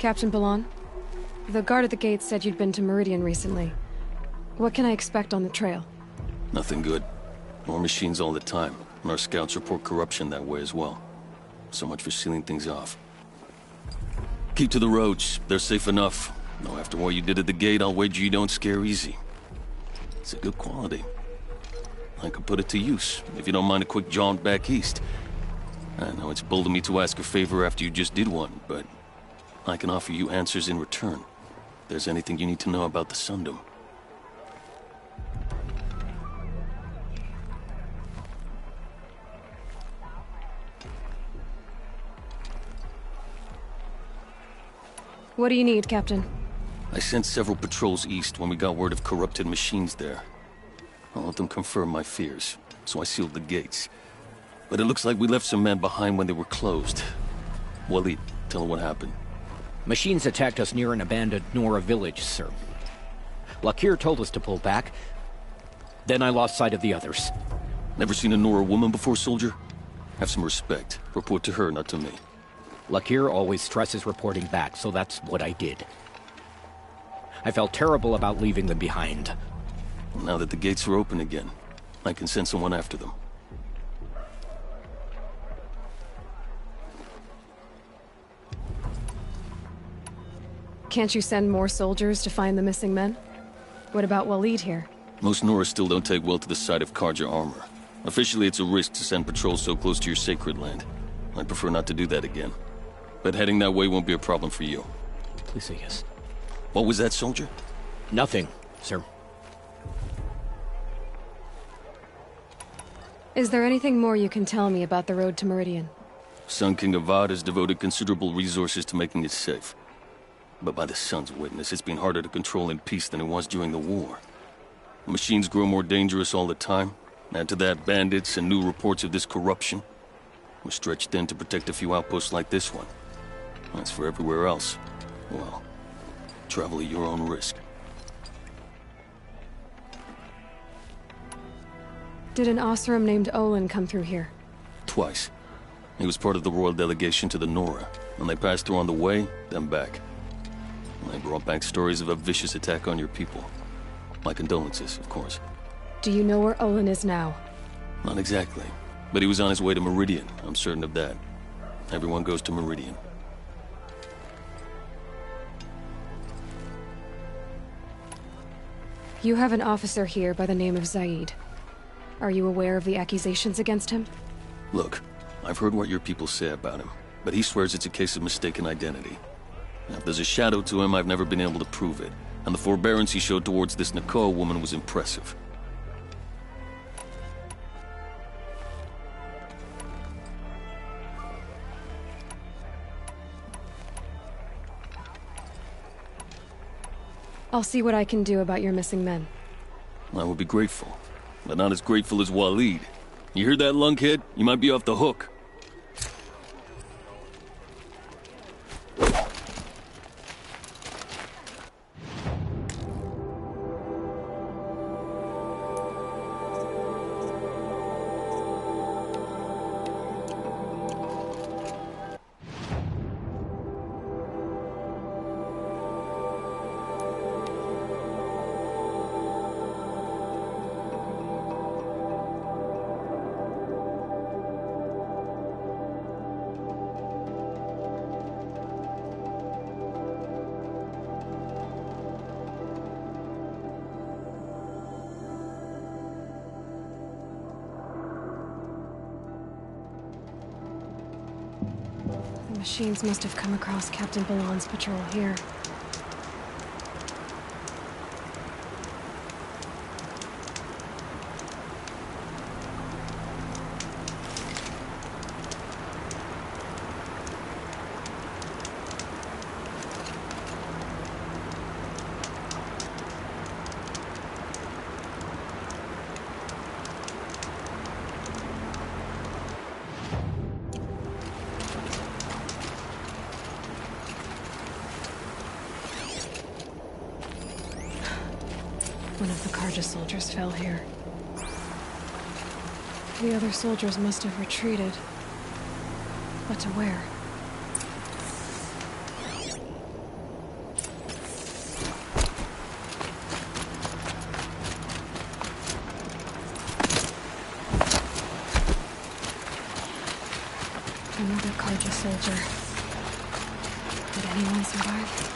Captain Balan, the guard at the gate said you'd been to Meridian recently. What can I expect on the trail? Nothing good. More machines all the time, and our scouts report corruption that way as well. So much for sealing things off. Keep to the roads. They're safe enough. Though after what you did at the gate, I'll wager you don't scare easy. It's a good quality. I could put it to use, if you don't mind a quick jaunt back east. I know it's bold of me to ask a favor after you just did one, but I can offer you answers in return. If there's anything you need to know about the Sundom. What do you need, Captain? I sent several patrols east when we got word of corrupted machines there. I'll let them confirm my fears, so I sealed the gates. But it looks like we left some men behind when they were closed. Waleed, tell her what happened. Machines attacked us near an abandoned Nora village, sir. Lakir told us to pull back. Then I lost sight of the others. Never seen a Nora woman before, soldier? Have some respect. Report to her, not to me. Lakir always stresses reporting back, so that's what I did. I felt terrible about leaving them behind. Now that the gates are open again, I can send someone after them. Can't you send more soldiers to find the missing men? What about Waleed here? Most Nora still don't take well to the sight of Carja armor. Officially, it's a risk to send patrols so close to your sacred land. I'd prefer not to do that again. But heading that way won't be a problem for you. Please say yes. What was that, soldier? Nothing, sir. Is there anything more you can tell me about the road to Meridian? Sun King Avad has devoted considerable resources to making it safe. But by the Sun's witness, it's been harder to control in peace than it was during the war. The machines grow more dangerous all the time. Add to that bandits and new reports of this corruption. We're stretched thin to protect a few outposts like this one. As for everywhere else, well, travel at your own risk. Did an Osram named Olin come through here? Twice. He was part of the royal delegation to the Nora, and they passed through on the way, then back. And they brought back stories of a vicious attack on your people. My condolences, of course. Do you know where Olin is now? Not exactly, but he was on his way to Meridian, I'm certain of that. Everyone goes to Meridian. You have an officer here by the name of Zaid. Are you aware of the accusations against him? Look, I've heard what your people say about him, but he swears it's a case of mistaken identity. Now, if there's a shadow to him, I've never been able to prove it, and the forbearance he showed towards this Nakoa woman was impressive. I'll see what I can do about your missing men. I would be grateful, but not as grateful as Waleed. You hear that, lunkhead? You might be off the hook. The machines must have come across Captain Balan's patrol here. One of the Carja soldiers fell here. The other soldiers must have retreated. But to where? Another Carja soldier. Did anyone survive?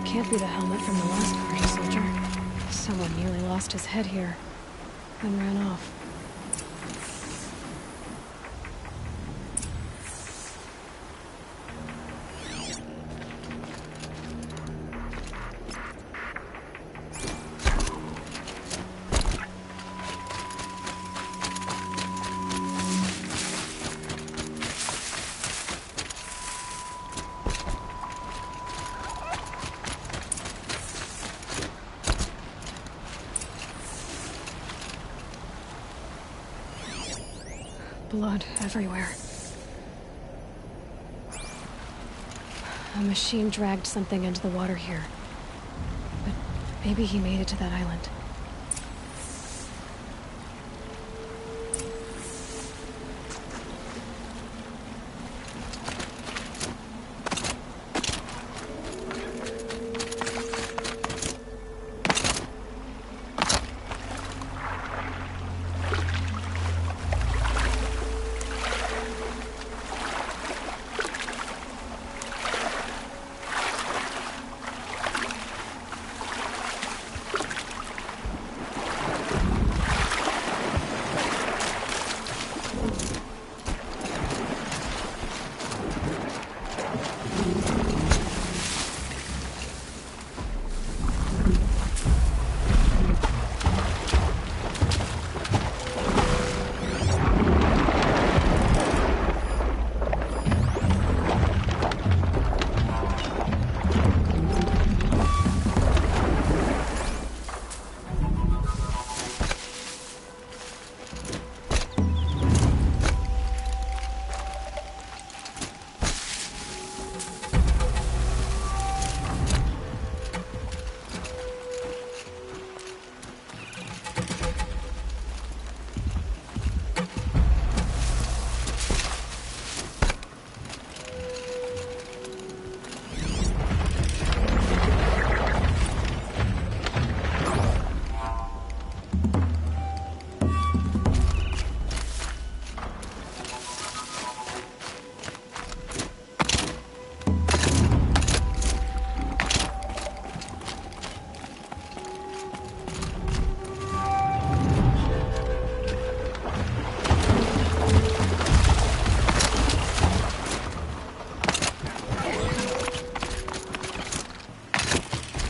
Can't be the helmet from the last Carja soldier. Someone nearly lost his head here, then ran off. Blood everywhere. A machine dragged something into the water here. But maybe he made it to that island.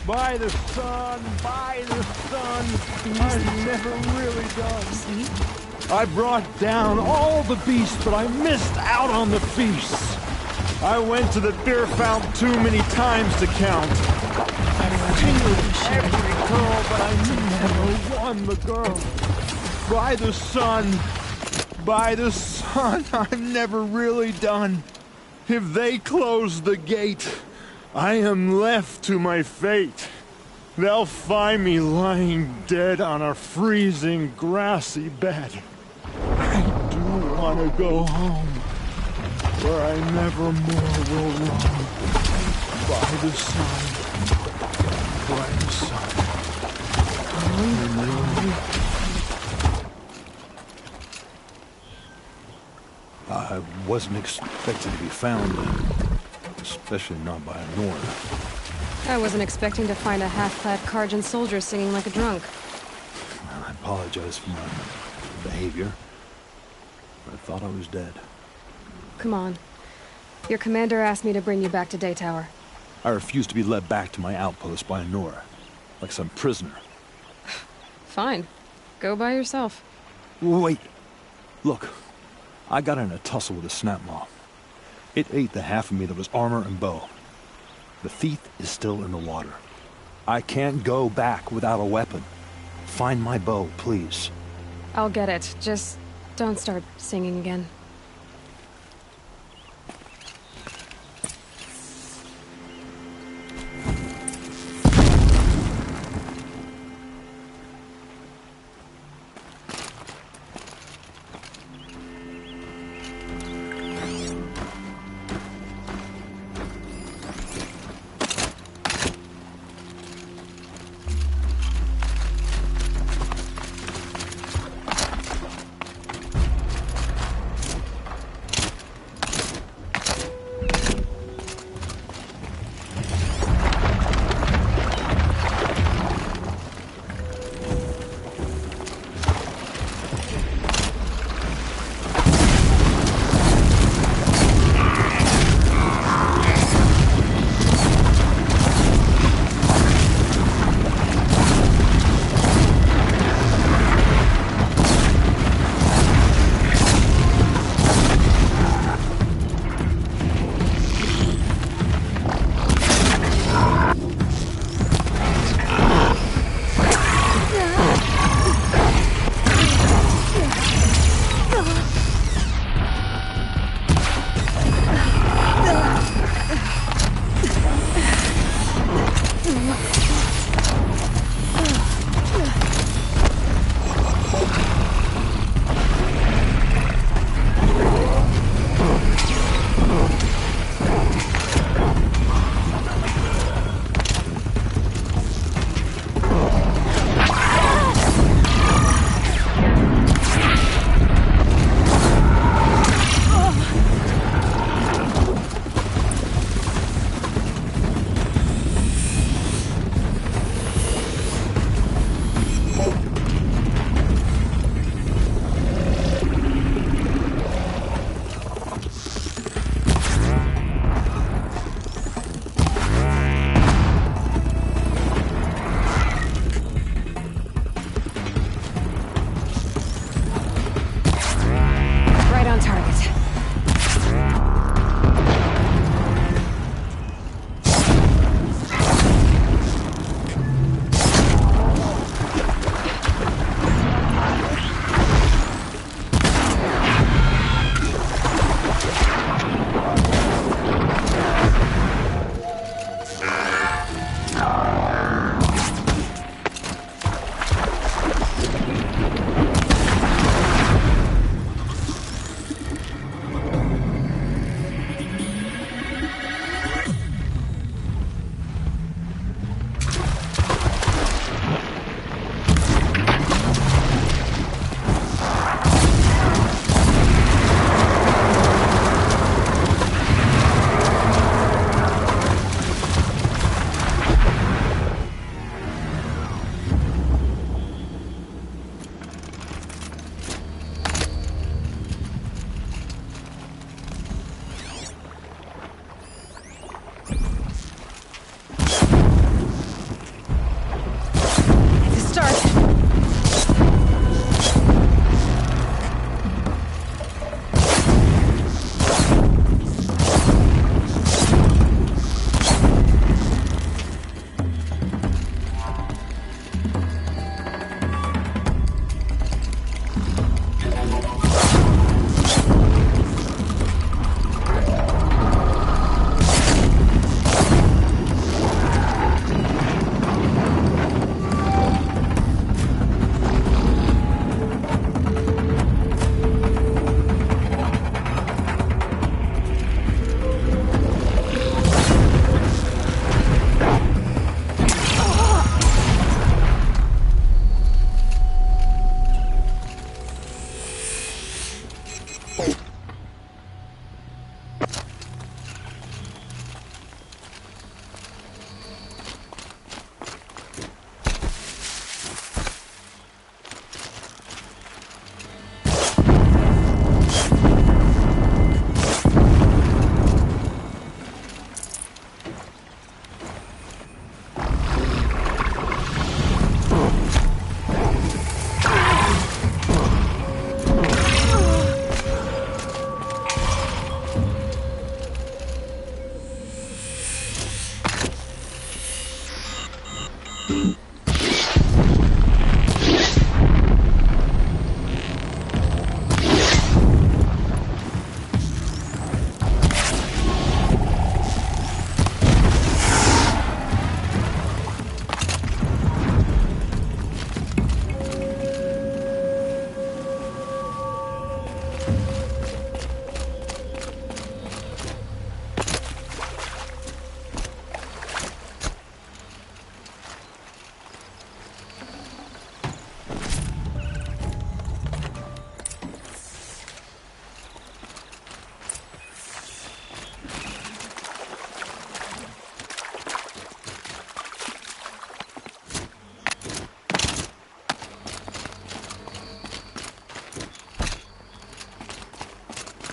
By the sun, I've never really done. See? I brought down all the beasts, but I missed out on the feasts. I went to the beer fountain too many times to count. I fingered every girl, but I never won the girl. By the sun, I'm never really done. If they close the gate, I am left to my fate. They'll find me lying dead on a freezing, grassy bed. I do want to go home, where I never more will roam. By the sun, by the sun. I wasn't expecting to be found, especially not by a Nora. I wasn't expecting to find a half-clad Carjan soldier singing like a drunk. I apologize for my behavior. I thought I was dead. Come on. Your commander asked me to bring you back to Daytower. I refused to be led back to my outpost by a Nora, like some prisoner. Fine. Go by yourself. Wait. Look. I got in a tussle with a snapmaw. It ate the half of me that was armor and bow. The thief is still in the water. I can't go back without a weapon. Find my bow, please. I'll get it. Just Don't start singing again.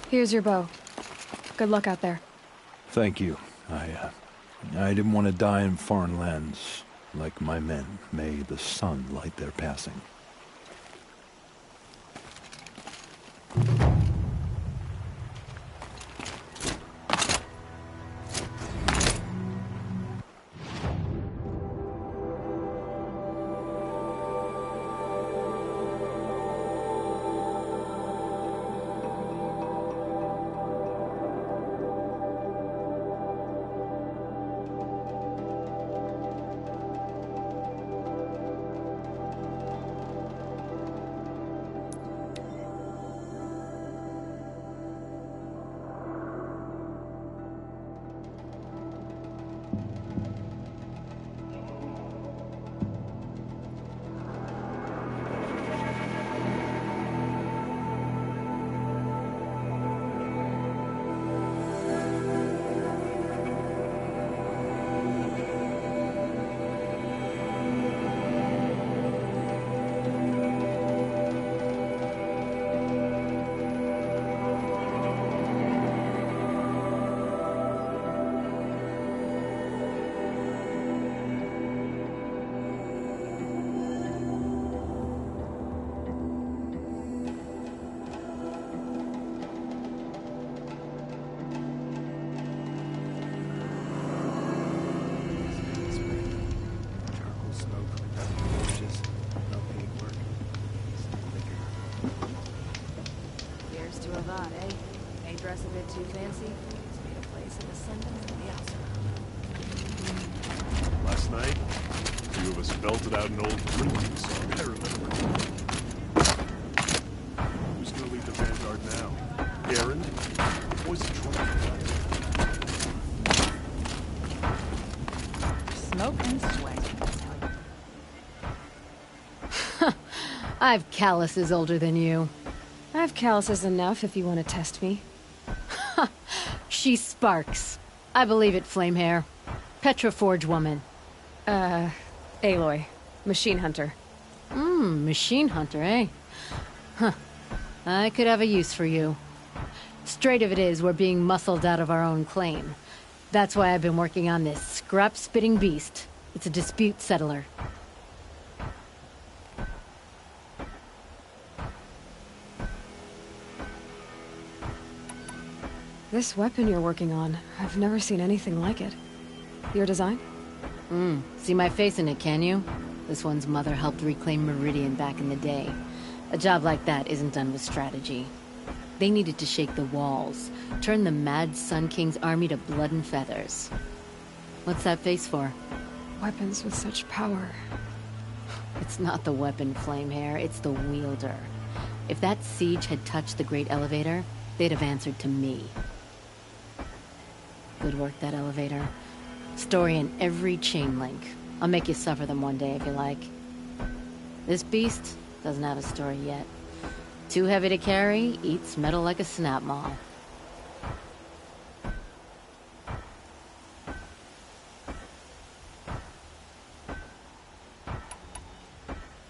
Here's your bow. Good luck out there. Thank you. I didn't want to die in foreign lands like my men. May the sun light their passing. Dress a bit too fancy. It's made a place in the Sundance and the outside. Last night, two of us belted out an old drinking song. I remember. Who's gonna lead the vanguard now? Aaron? Boys are drunk. Smoke and sweat. I've calluses older than you. I have calluses enough if you want to test me. She sparks. I believe it, Flamehair. Petra Forge woman. Aloy. Machine hunter. Machine hunter, eh? Huh. I could have a use for you. Straight of it is, we're being muscled out of our own claim. That's why I've been working on this scrap-spitting beast. It's a dispute settler. This weapon you're working on, I've never seen anything like it. Your design? See my face in it, can you? This one's mother helped reclaim Meridian back in the day. A job like that isn't done with strategy. They needed to shake the walls, turn the mad Sun King's army to blood and feathers. What's that face for? Weapons with such power. It's not the weapon, Flamehair, it's the wielder. If that siege had touched the Great Elevator, they'd have answered to me. Good work, that elevator. Story in every chain link. I'll make you suffer them one day if you like. This beast doesn't have a story yet. Too heavy to carry, eats metal like a snap maw.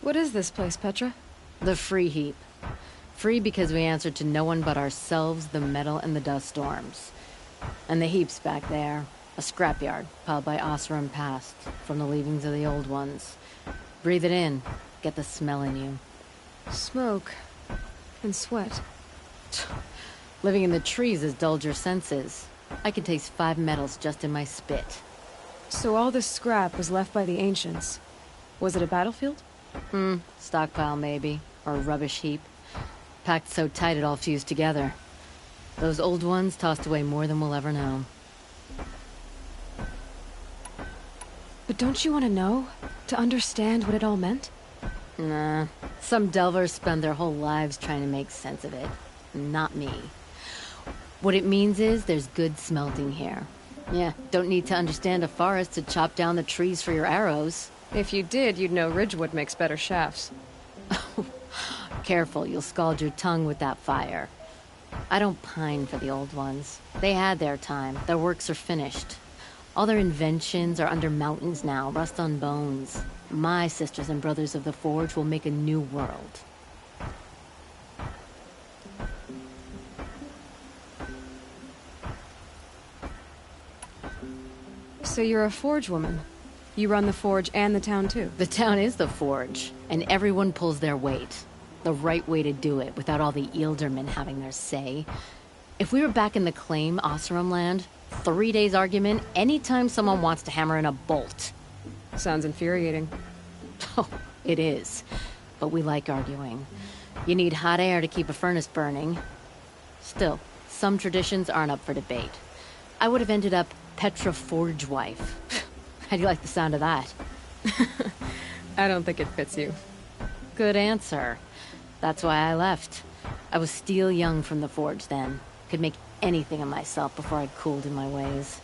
What is this place, Petra? The Free Heap. Free because we answered to no one but ourselves, the metal, and the dust storms. And the heap's back there. A scrapyard, piled by Oseram past, from the leavings of the old ones. Breathe it in. Get the smell in you. Smoke. And sweat. Living in the trees has dulled your senses. I can taste 5 metals just in my spit. So all this scrap was left by the ancients. Was it a battlefield? Stockpile maybe. Or a rubbish heap. Packed so tight it all fused together. Those old ones tossed away more than we'll ever know. But don't you want to know? To understand what it all meant? Nah. Some delvers spend their whole lives trying to make sense of it. Not me. What it means is there's good smelting here. Yeah, don't need to understand a forest to chop down the trees for your arrows. If you did, you'd know Ridgewood makes better shafts. Careful, you'll scald your tongue with that fire. I don't pine for the old ones. They had their time. Their works are finished. All their inventions are under mountains now, rust on bones. My sisters and brothers of the Forge will make a new world. So you're a Forge woman. You run the Forge and the town too. The town is the Forge, and everyone pulls their weight. The right way to do it, without all the Ealdormen having their say. If we were back in the Claim, Oseram land, 3 days argument anytime someone wants to hammer in a bolt. Sounds infuriating. Oh, it is. But we like arguing. You need hot air to keep a furnace burning. Still, some traditions aren't up for debate. I would have ended up Petra Forge wife. How do you like the sound of that? I don't think it fits you. Good answer. That's why I left. I was steel young from the Forge then. Could make anything of myself before I'd cooled in my ways.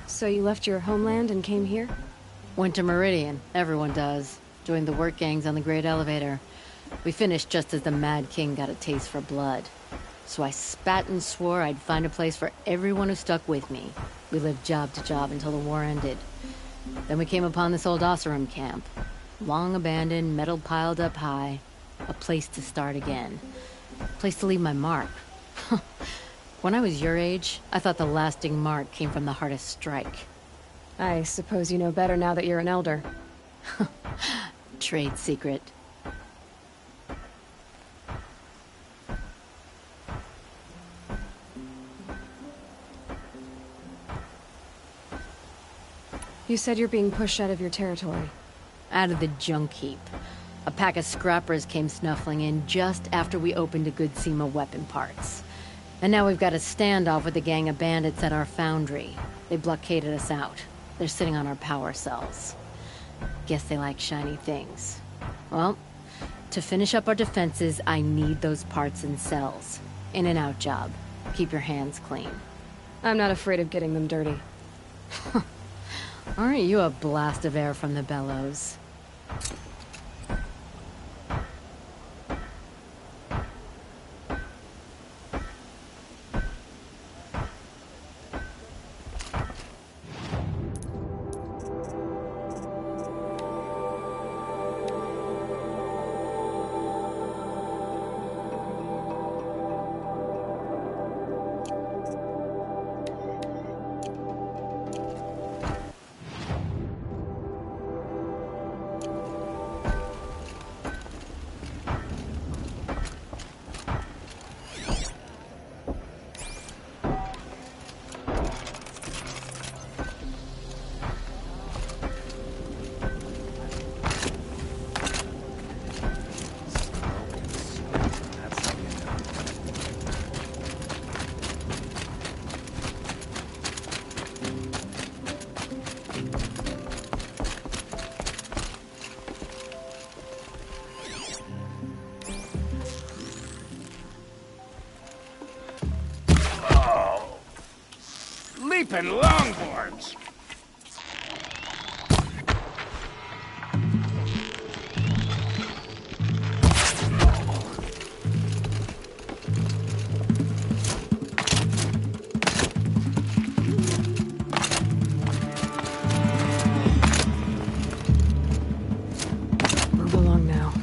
So you left your homeland and came here? Went to Meridian. Everyone does. Joined the work gangs on the Great Elevator. We finished just as the Mad King got a taste for blood. So I spat and swore I'd find a place for everyone who stuck with me. We lived job to job until the war ended. Then we came upon this old Oseram camp. Long abandoned, metal piled up high. A place to start again. A place to leave my mark. When I was your age, I thought the lasting mark came from the hardest strike. I suppose you know better now that you're an elder. Trade secret. You said you're being pushed out of your territory. Out of the junk heap. A pack of scrappers came snuffling in just after we opened a good seam of weapon parts. And now we've got a standoff with a gang of bandits at our foundry. They blockaded us out. They're sitting on our power cells. Guess they like shiny things. Well, to finish up our defenses, I need those parts and cells. In and out job. Keep your hands clean. I'm not afraid of getting them dirty. Aren't you a blast of air from the bellows? Leaping longboards! Move along now.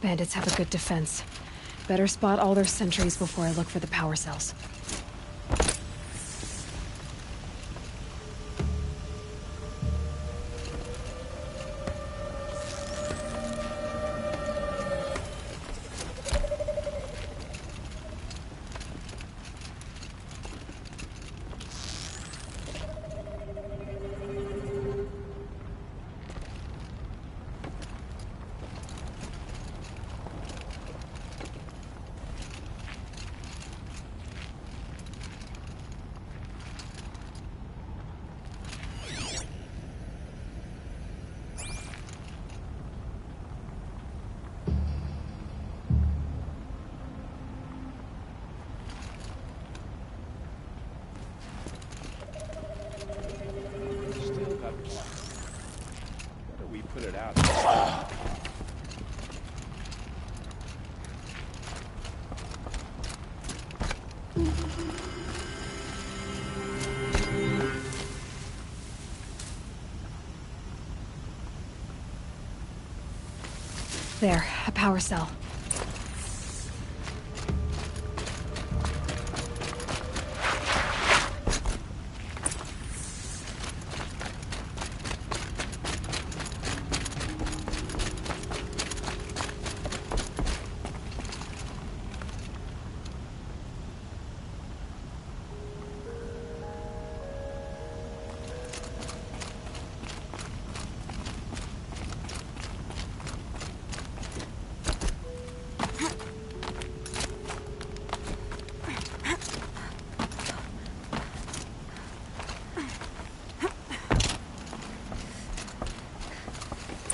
Bandits have a good defense. Better spot all their sentries before I look for the power cells. Still got one. Better we put it out. There, a power cell.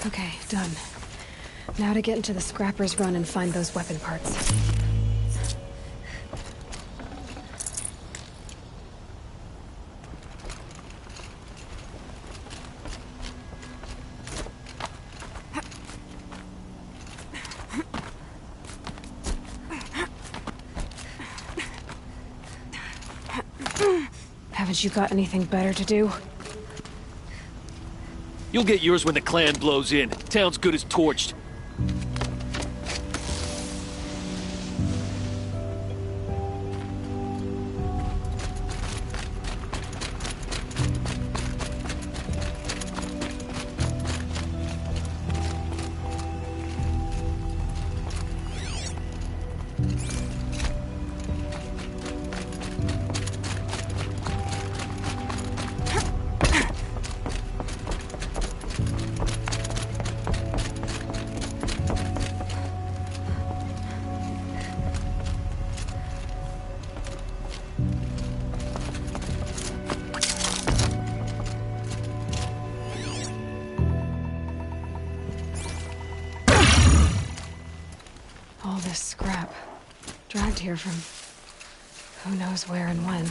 Okay, done. Now to get into the Scrapper's Run and find those weapon parts. Haven't you got anything better to do? You'll get yours when the clan blows in. Town's good as torched. All this scrap. Dragged here from who knows where and when.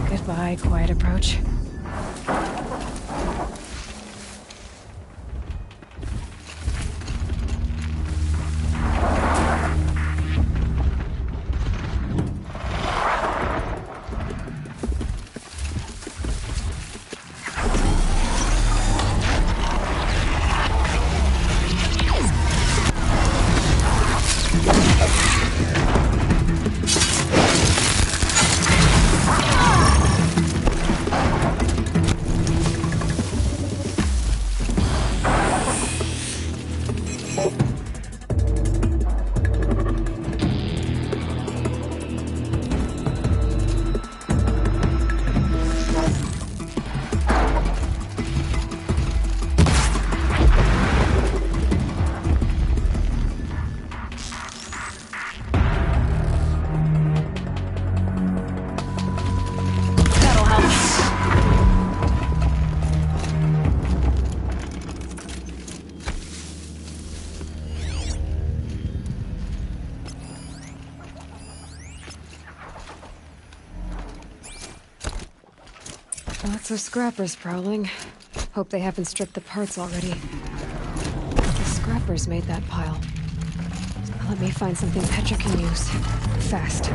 Goodbye, quiet approach. Lots of scrappers prowling. Hope they haven't stripped the parts already. The scrappers made that pile. Let me find something Petra can use. Fast.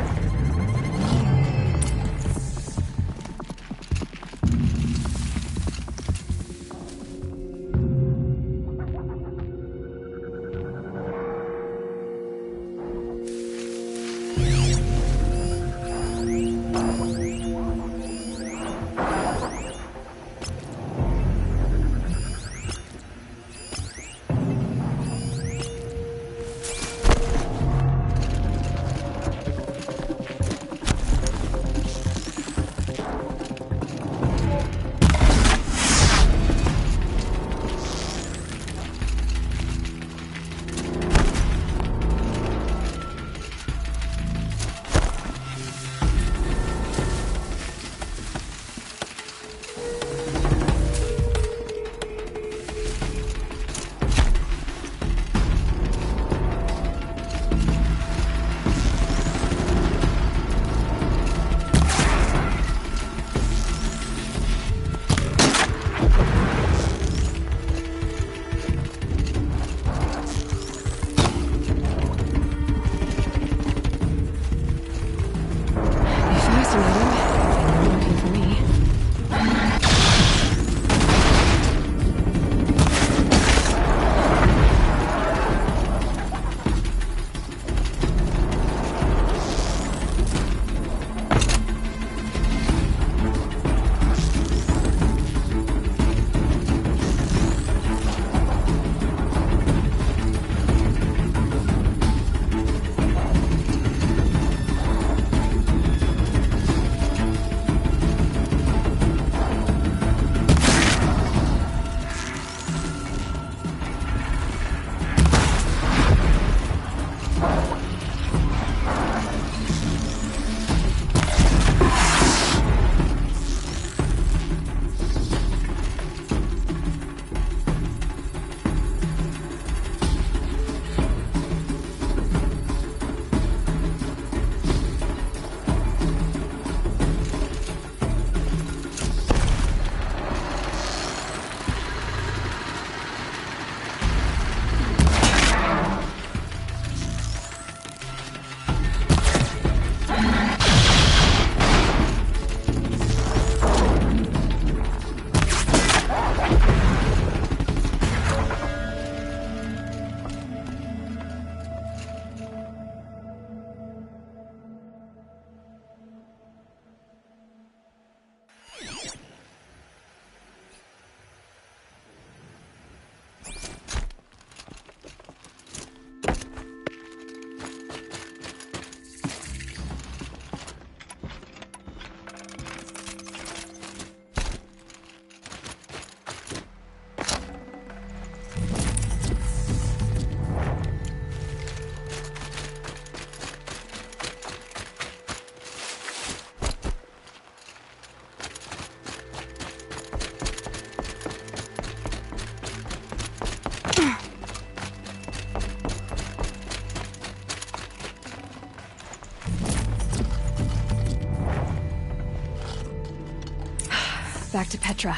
back to Petra.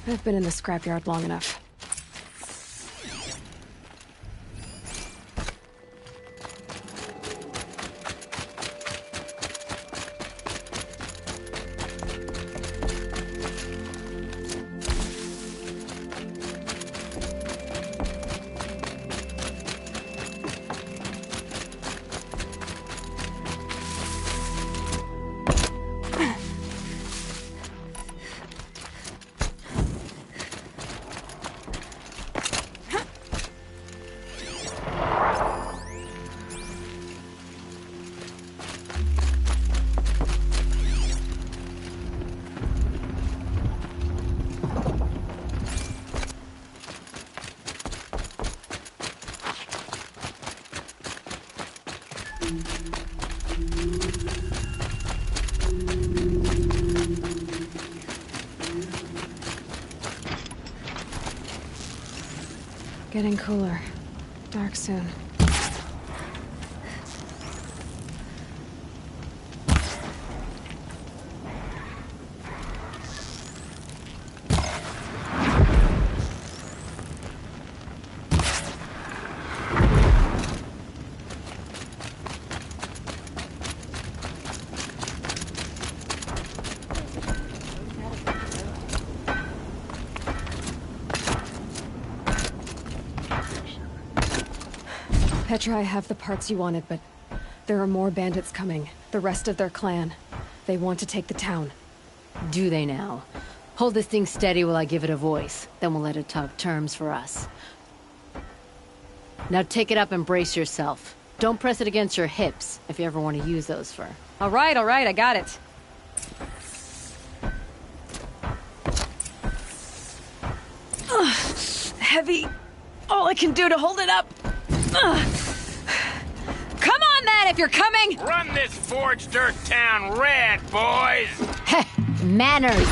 I've been in the scrapyard long enough. Getting cooler. Dark soon. Petra, I have the parts you wanted, but there are more bandits coming. The rest of their clan. They want to take the town. Do they now? Hold this thing steady while I give it a voice. Then we'll let it talk terms for us. Now take it up and brace yourself. Don't press it against your hips, if you ever want to use those for... All right, I got it. Heavy. All I can do to hold it up. Come on, then, if you're coming! Run this forged dirt town red, boys! Heh, manners!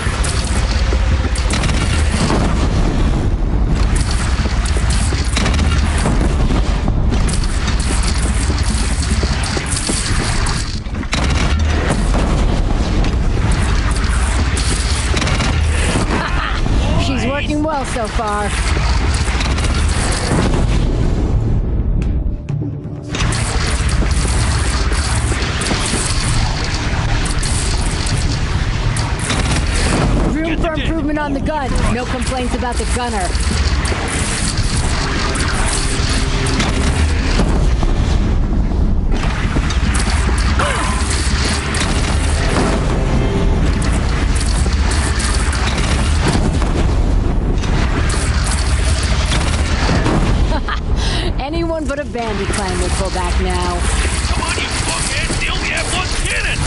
She's working well so far. Room for improvement on the gun. No complaints about the gunner. Anyone but a bandit clan will pull back now. Come on, you fuckheads! You only have one cannon!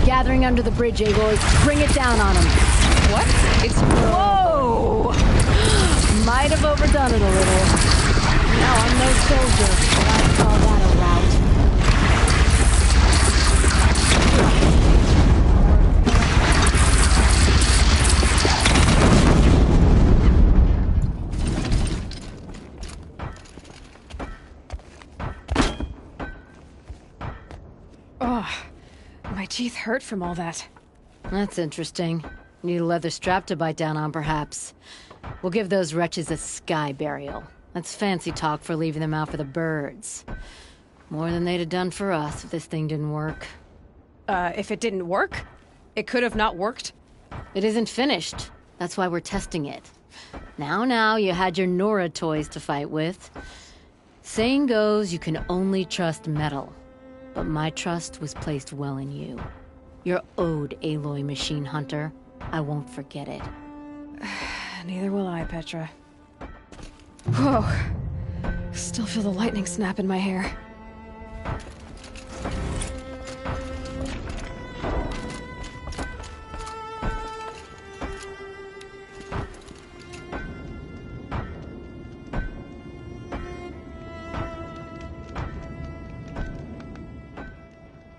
Gathering under the bridge, Aloy. Bring it down on them. What? It's... Whoa! Might have overdone it a little. No, I'm no soldier, but I'd call that a rout. Oh, my teeth hurt from all that. That's interesting. Need a leather strap to bite down on, perhaps. We'll give those wretches a sky burial. That's fancy talk for leaving them out for the birds. More than they'd have done for us if this thing didn't work. If it didn't work? It could have not worked? It isn't finished. That's why we're testing it. Now, you had your Nora toys to fight with. Saying goes, you can only trust metal. But my trust was placed well in you. You're owed, Aloy Machine Hunter. I won't forget it. Neither will I, Petra. Whoa. Still feel the lightning snap in my hair.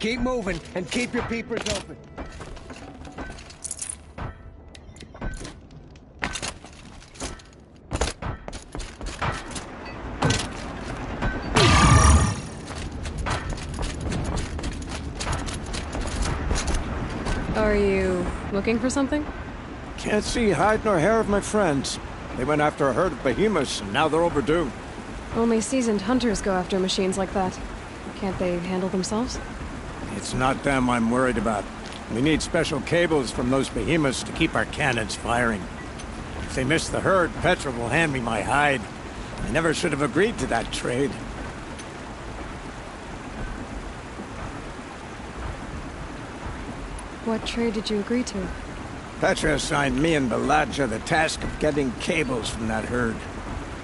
Keep moving, and keep your peepers open. Are you looking for something? Can't see hide nor hair of my friends. They went after a herd of behemoths, and now they're overdue. Only seasoned hunters go after machines like that. Can't they handle themselves? It's not them I'm worried about. We need special cables from those behemoths to keep our cannons firing. If they miss the herd, Petra will hand me my hide. I never should have agreed to that trade. What trade did you agree to? Petra assigned me and Baladja the task of getting cables from that herd.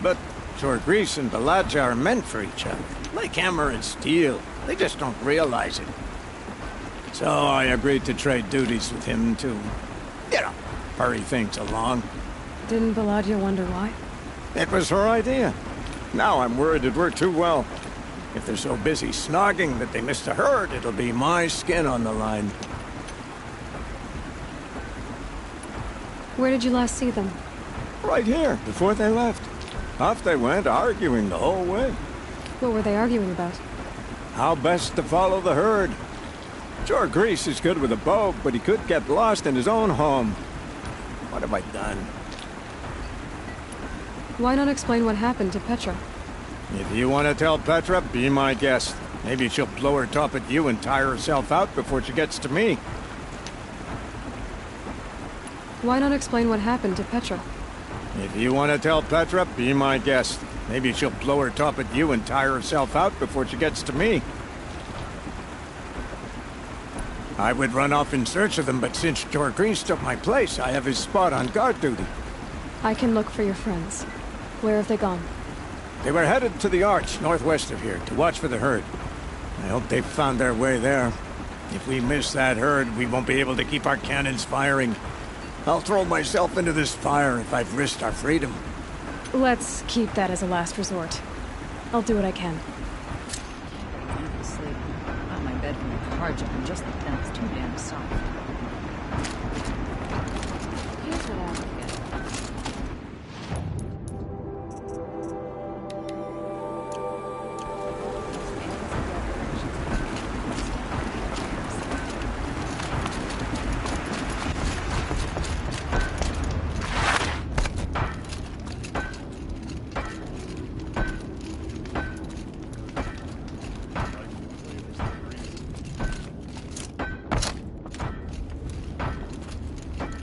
But Jorgris and Baladja are meant for each other, like hammer and steel. They just don't realize it. So I agreed to trade duties with him to, hurry things along. Didn't Baladja wonder why? It was her idea. Now I'm worried it worked too well. If they're so busy snogging that they missed the herd, it'll be my skin on the line. Where did you last see them? Right here, before they left. Off they went, arguing the whole way. What were they arguing about? How best to follow the herd. Jorgris is good with a bow, but he could get lost in his own home. What have I done? Why not explain what happened to Petra? If you want to tell Petra, be my guest. Maybe she'll blow her top at you and tire herself out before she gets to me. Why not explain what happened to Petra? If you want to tell Petra, be my guest. Maybe she'll blow her top at you and tire herself out before she gets to me. I would run off in search of them, but since Jorgris took my place, I have his spot on guard duty. I can look for your friends. Where have they gone? They were headed to the Arch, northwest of here, to watch for the herd. I hope they've found their way there. If we miss that herd, we won't be able to keep our cannons firing. I'll throw myself into this fire if I've risked our freedom. Let's keep that as a last resort. I'll do what I can. Sleep. Not my bedroom car jumping just like that. It's too damn soft. Here's what I would get.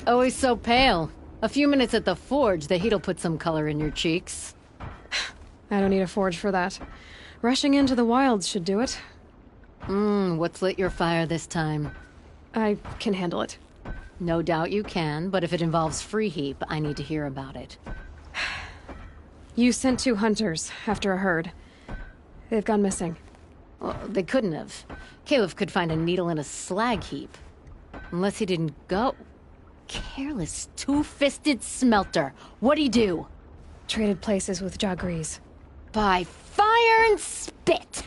Always so pale. A few minutes at the forge, the heat'll put some color in your cheeks. I don't need a forge for that. Rushing into the wilds should do it. What's lit your fire this time? I can handle it. No doubt you can, but if it involves Free Heap, I need to hear about it. You sent 2 hunters after a herd. They've gone missing. Well, they couldn't have. Caleb could find a needle in a slag heap. Unless he didn't go. Careless, two-fisted smelter. What'd he do? Traded places with Jorgris. By fire and spit!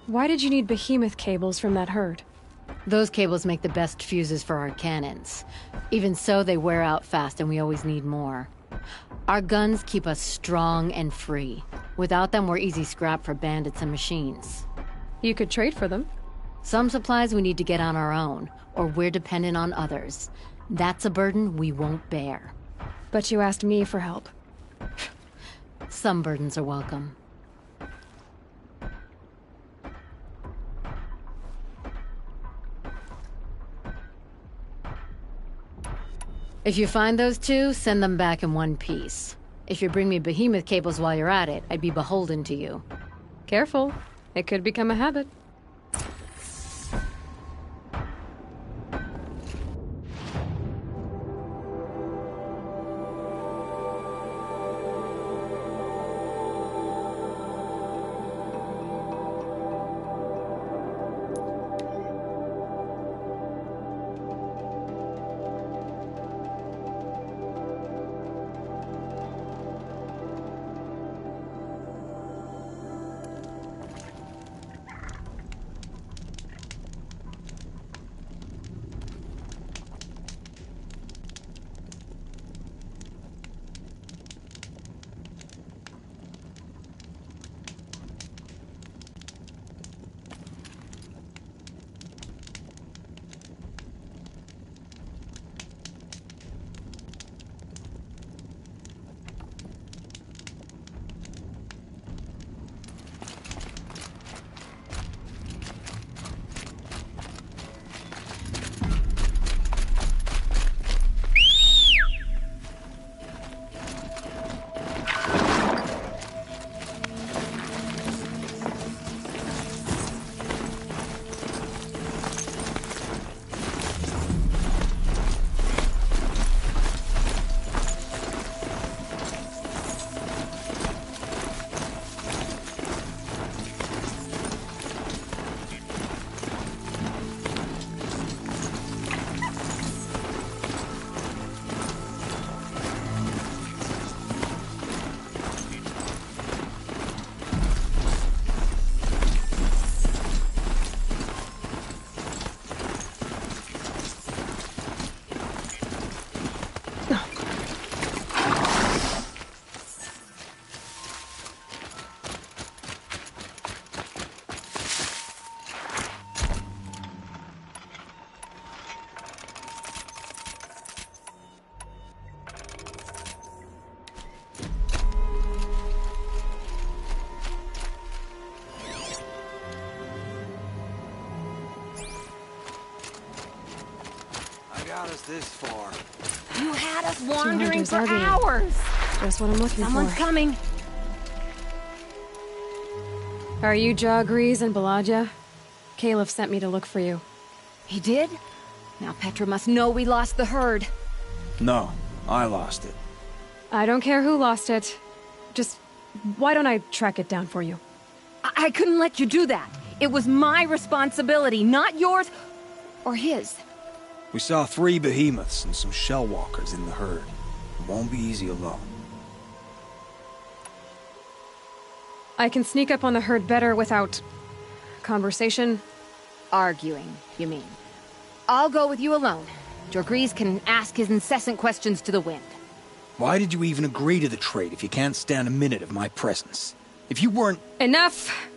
Why did you need behemoth cables from that herd? Those cables make the best fuses for our cannons. Even so, they wear out fast and we always need more. Our guns keep us strong and free. Without them, we're easy scrap for bandits and machines. You could trade for them. Some supplies we need to get on our own, or we're dependent on others. That's a burden we won't bear. But you asked me for help. Some burdens are welcome. If you find those 2, send them back in one piece. If you bring me behemoth cables while you're at it, I'd be beholden to you. Careful. It could become a habit. this far. You had us wandering hunters for arguing. hours. Just what I'm looking Someone's for. coming. Are you Jaw Grease and Balaja? Caliph sent me to look for you. He did? Now Petra must know we lost the herd. No, I lost it. I don't care who lost it. Just, why don't I track it down for you? I couldn't let you do that. It was my responsibility, not yours or his. We saw 3 behemoths and some shell walkers in the herd. It won't be easy alone. I can sneak up on the herd better without... conversation? Arguing, you mean? I'll go with you alone. Jorgrees can ask his incessant questions to the wind. Why did you even agree to the trade if you can't stand a minute of my presence? If you weren't... Enough!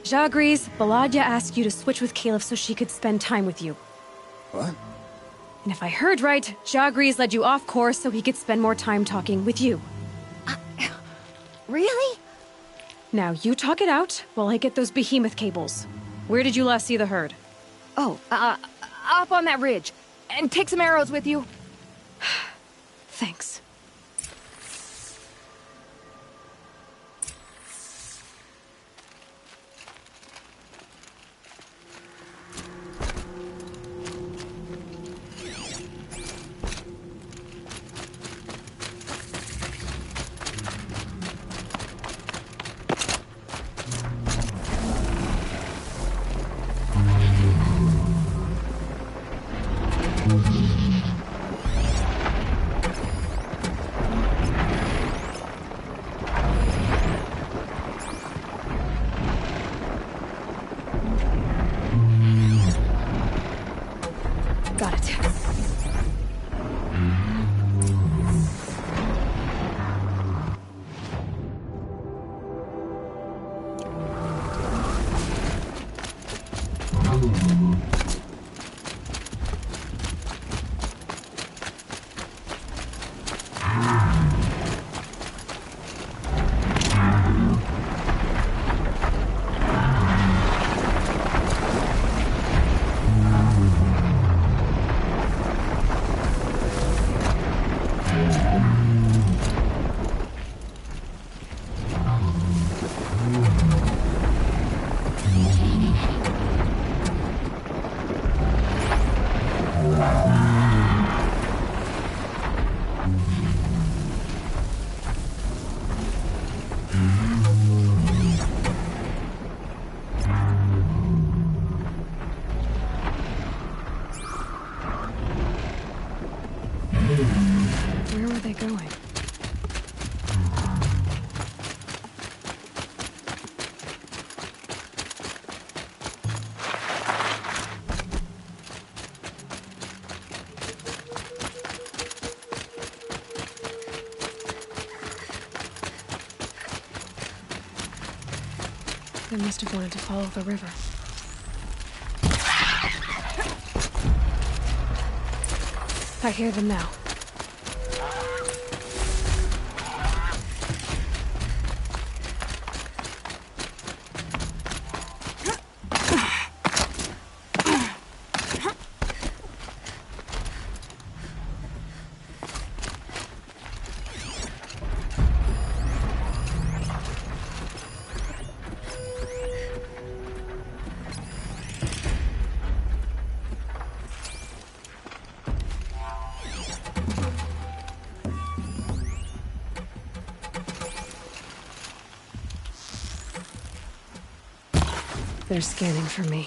Jaw Grease, Balaja asked you to switch with Caliph so she could spend time with you. What? And if I heard right, Jaw Grease led you off course so he could spend more time talking with you. Really? Now you talk it out while I get those behemoth cables. Where did you last see the herd? Oh, up on that ridge. And take some arrows with you. Thanks. Got it. Where were they going? They must have wanted to follow the river. I hear them now. They're scanning for me.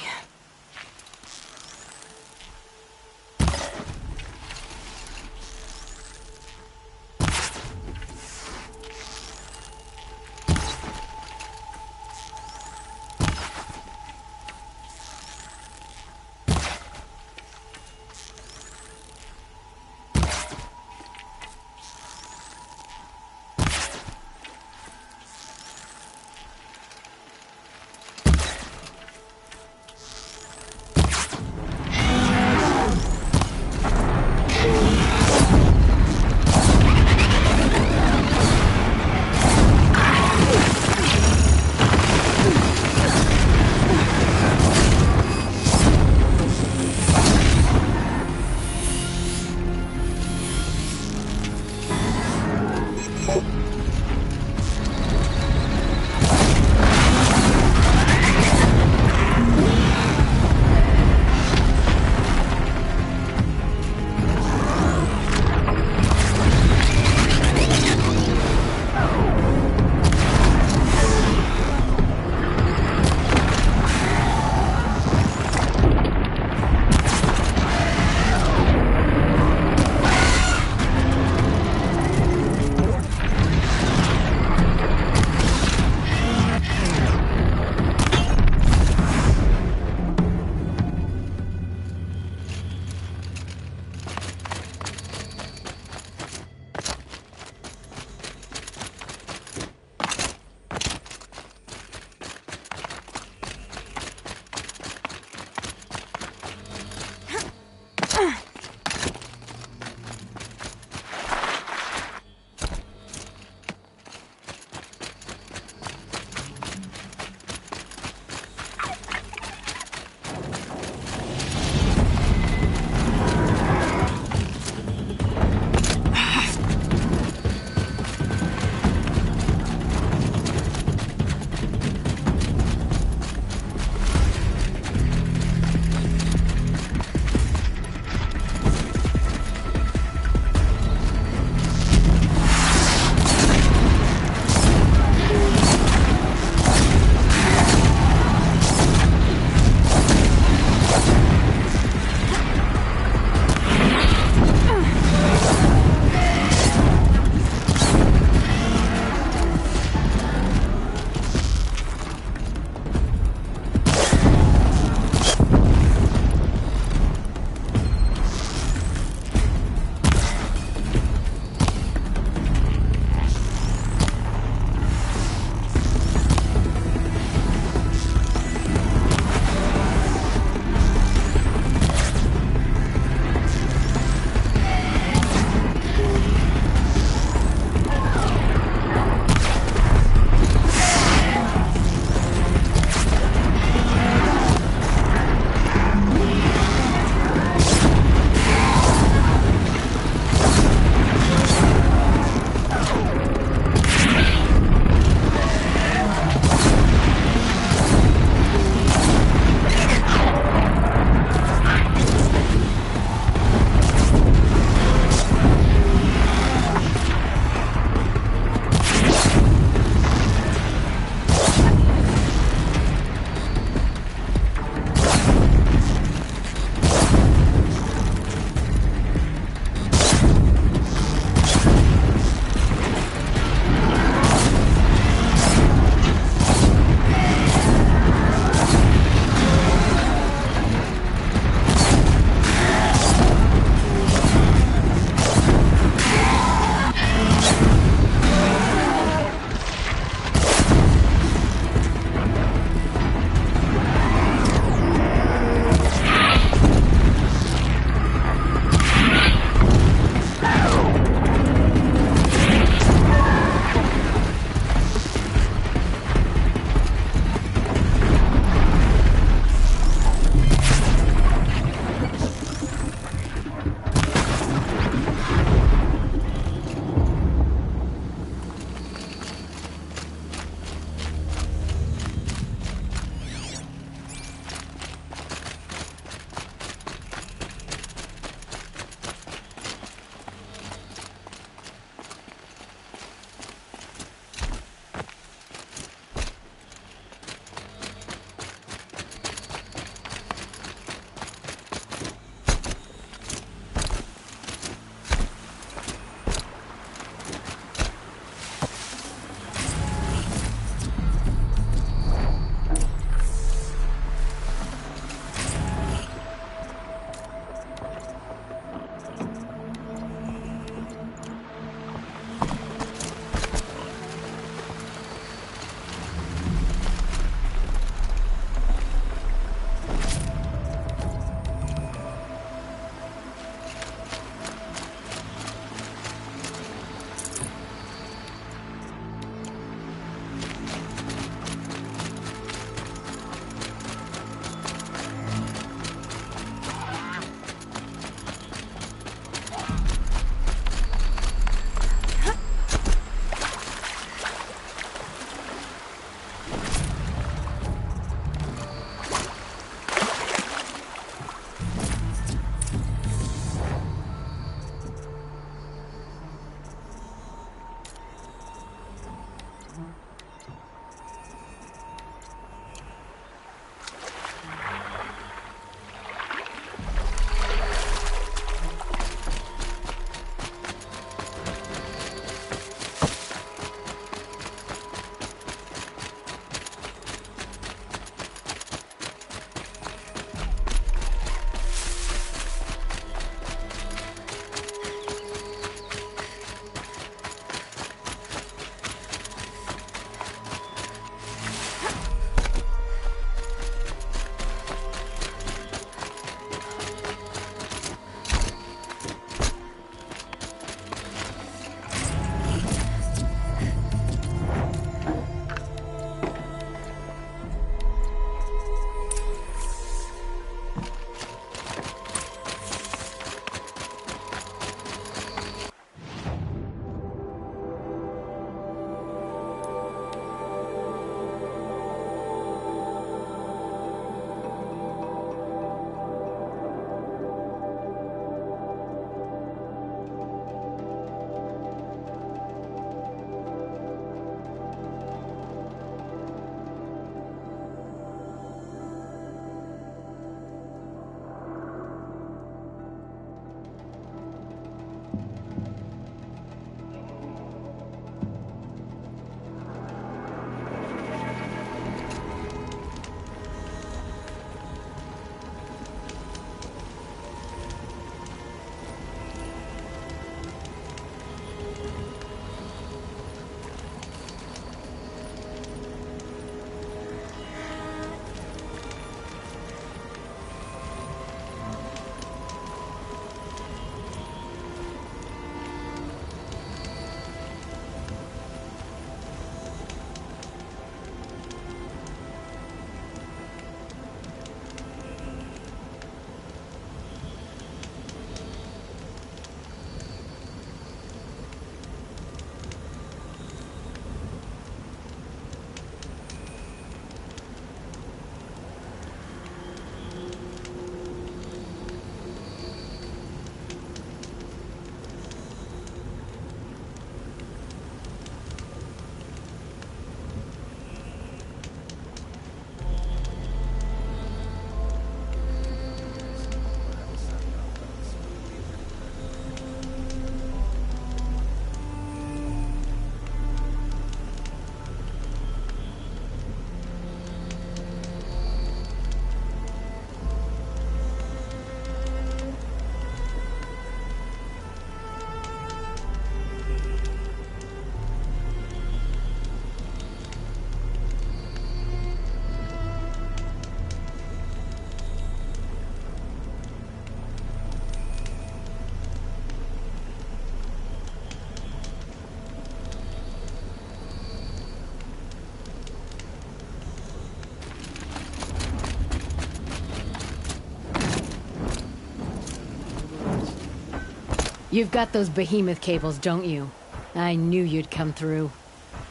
You've got those behemoth cables, don't you? I knew you'd come through.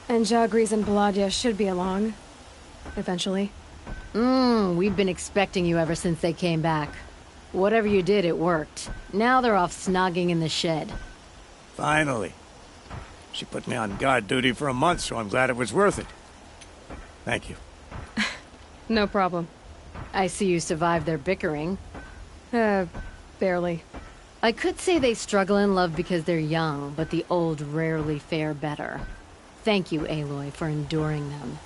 And Jagris and Baladia should be along. Eventually. We've been expecting you ever since they came back. Whatever you did, it worked. Now they're off snogging in the shed. Finally. She put me on guard duty for a month, so I'm glad it was worth it. Thank you. No problem. I see you survived their bickering. Barely. I could say they struggle in love because they're young, but the old rarely fare better. Thank you, Aloy, for enduring them.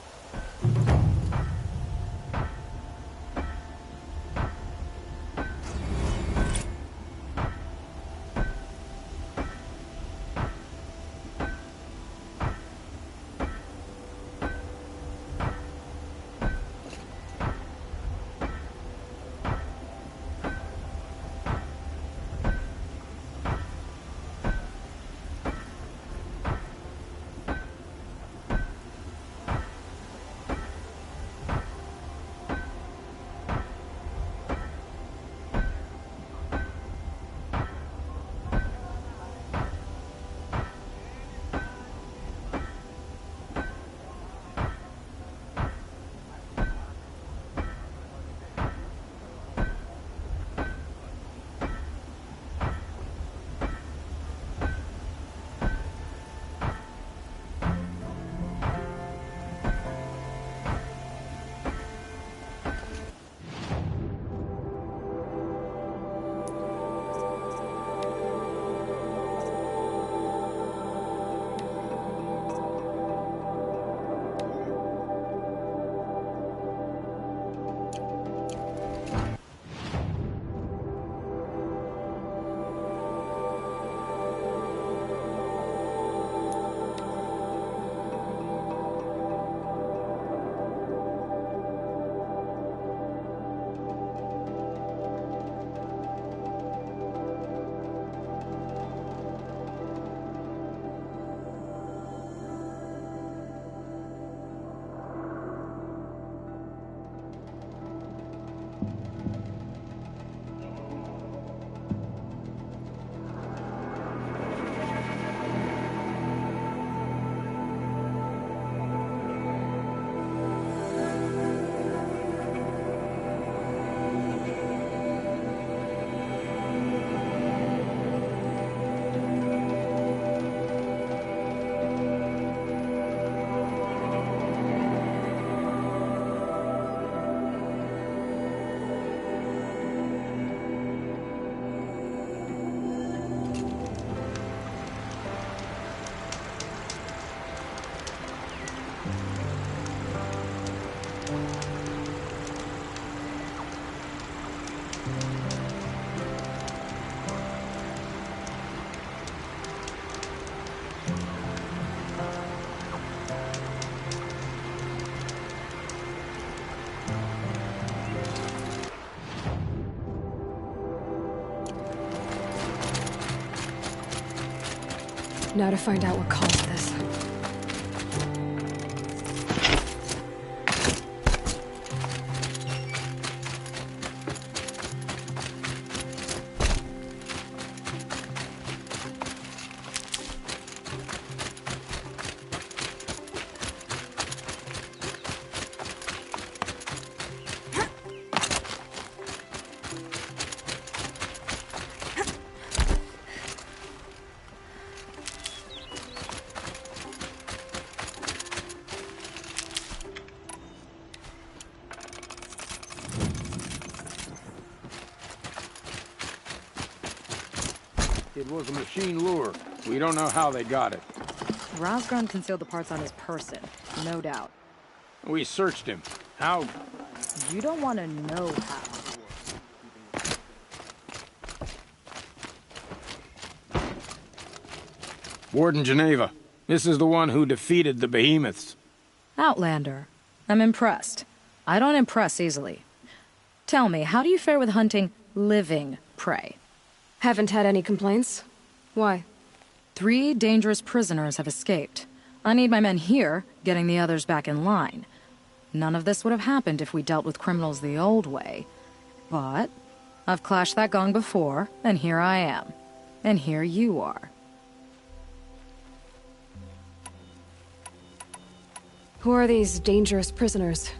Now to find out what caused this. It was a machine lure. We don't know how they got it. Rosgron concealed the parts on his person, no doubt. We searched him. How? You don't want to know how. Warden Geneva. This is the one who defeated the behemoths. Outlander. I'm impressed. I don't impress easily. Tell me, how do you fare with hunting living prey? Haven't had any complaints. Why? 3 dangerous prisoners have escaped. I need my men here, getting the others back in line. None of this would have happened if we dealt with criminals the old way. But I've clashed that gong before, and here I am. And here you are. Who are these dangerous prisoners?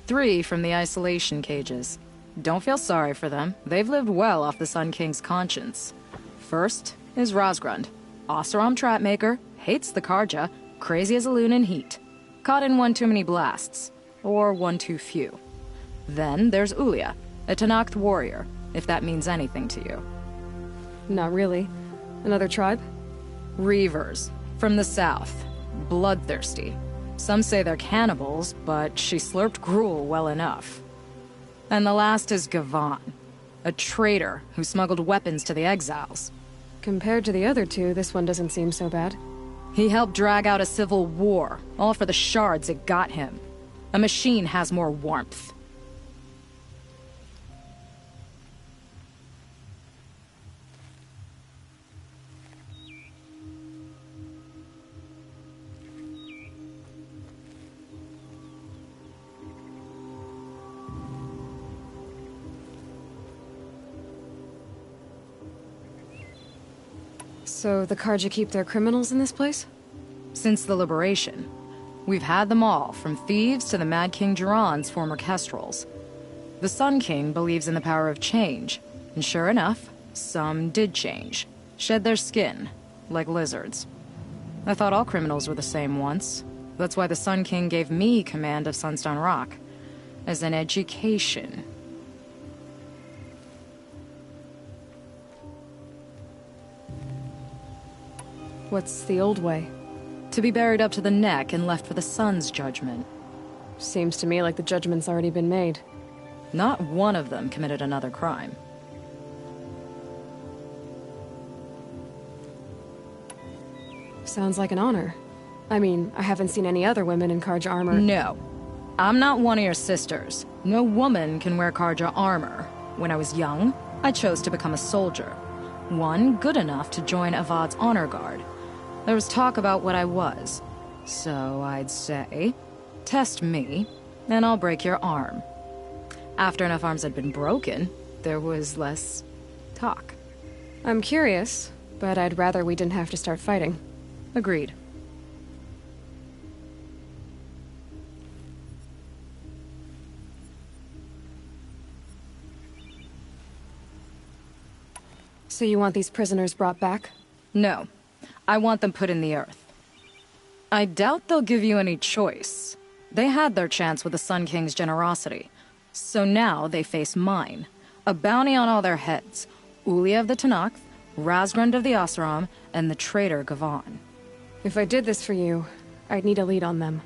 3 from the isolation cages. Don't feel sorry for them. They've lived well off the Sun King's conscience. First is Razgrund. Oseram trapmaker, hates the Karja, crazy as a loon in heat. Caught in one too many blasts. Or one too few. Then there's Ulia, a Tenakth warrior, if that means anything to you. Not really. Another tribe? Reavers, from the south. Bloodthirsty. Some say they're cannibals, but she slurped gruel well enough. And the last is Gavan, a traitor who smuggled weapons to the exiles. Compared to the other 2, this one doesn't seem so bad. He helped drag out a civil war, all for the shards it got him. A machine has more warmth. So the Karja keep their criminals in this place? Since the liberation. We've had them all, from thieves to the Mad King Jiran's former kestrels. The Sun King believes in the power of change, and sure enough, some did change. Shed their skin, like lizards. I thought all criminals were the same once. That's why the Sun King gave me command of Sunstone Rock. As an education. What's the old way? To be buried up to the neck and left for the sun's judgment. Seems to me like the judgment's already been made. Not one of them committed another crime. Sounds like an honor. I mean, I haven't seen any other women in Karja armor. No. I'm not one of your sisters. No woman can wear Karja armor. When I was young, I chose to become a soldier. One good enough to join Avad's honor guard. There was talk about what I was. So I'd say, test me, and I'll break your arm. After enough arms had been broken, there was less talk. I'm curious, but I'd rather we didn't have to start fighting. Agreed. So you want these prisoners brought back? No. I want them put in the earth. I doubt they'll give you any choice. They had their chance with the Sun King's generosity. So now they face mine. A bounty on all their heads. Ulia of the Tenakth, Razgrund of the Oseram, and the traitor Gavan. If I did this for you, I'd need a lead on them.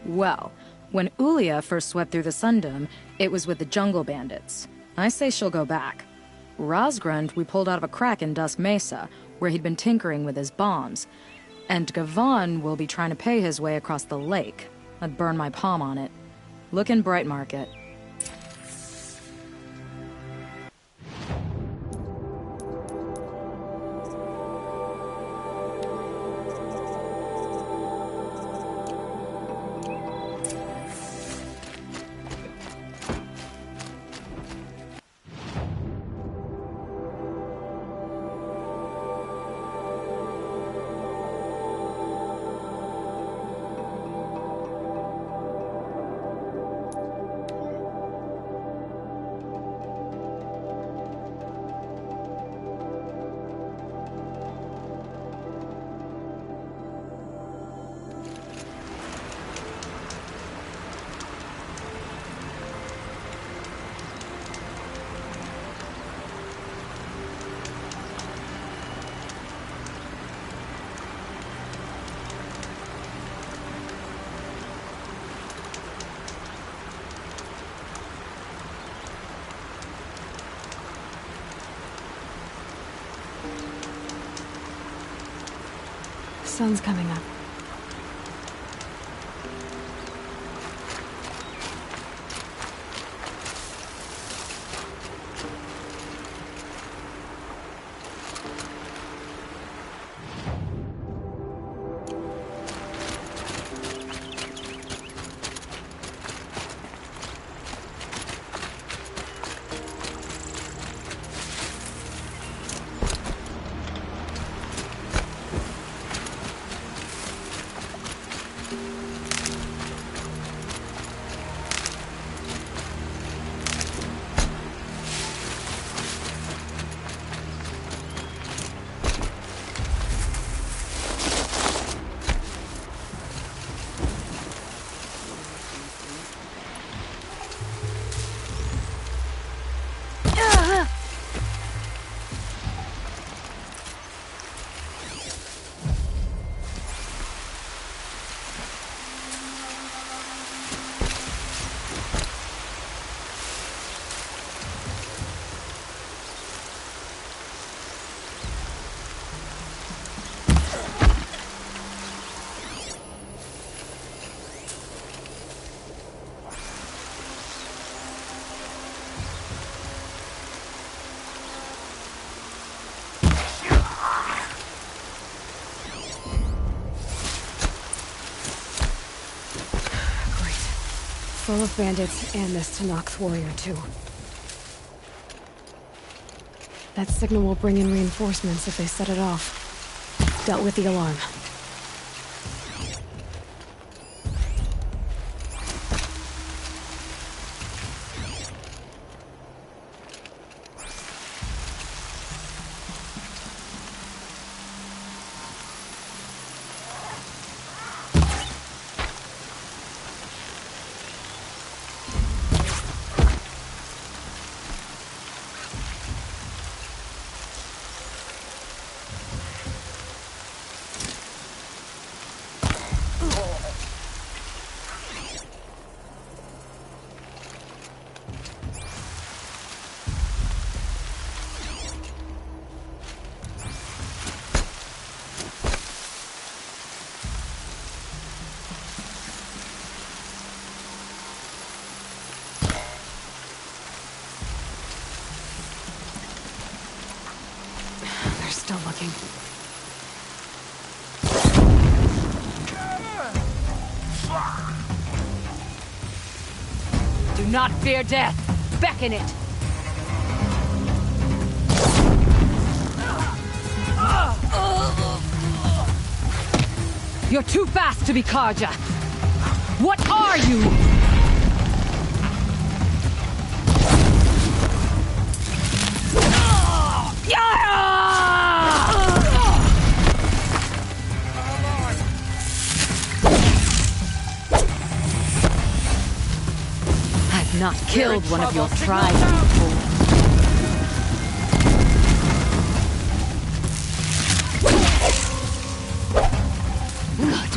Well, when Ulia first swept through the Sundom, it was with the jungle bandits. I say she'll go back. Razgrund we pulled out of a crack in Dusk Mesa, where he'd been tinkering with his bombs. And Gavan will be trying to pay his way across the lake. I'd burn my palm on it. Look in Bright Market. Sun's coming up. full of bandits and this Tanakh warrior, too. That signal will bring in reinforcements if they set it off. Dealt with the alarm. Still looking. Do not fear death. Beckon it. You're too fast to be Karja. What are you? I've not killed one of your tribe before. Good.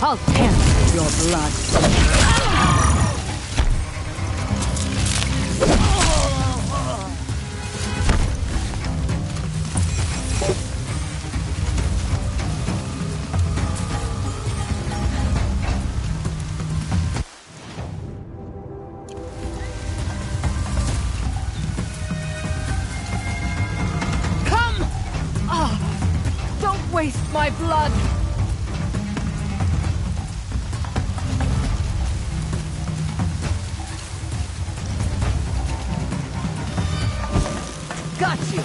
I'll cancel your blood. Waste my blood! Got you!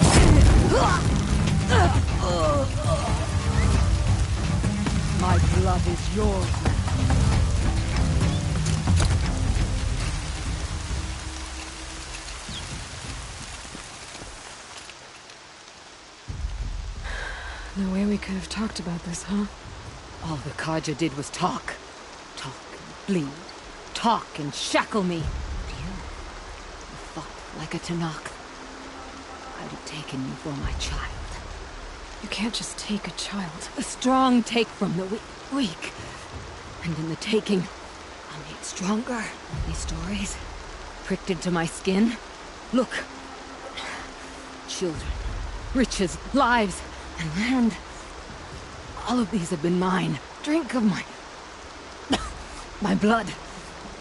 My blood is yours now. No way we could have talked about this, huh? All the Karja did was talk. Talk and bleed. Talk and shackle me. But you fought like a Tanakh. I'd have taken you for my child. You can't just take a child. The strong take from the weak. And in the taking, I'm made stronger. These stories, pricked into my skin. Look. Children, riches, lives, and land. All of these have been mine. Drink of my blood,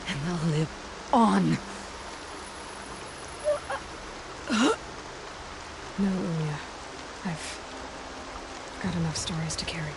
and they'll live on. No, Unya. I've got enough stories to carry.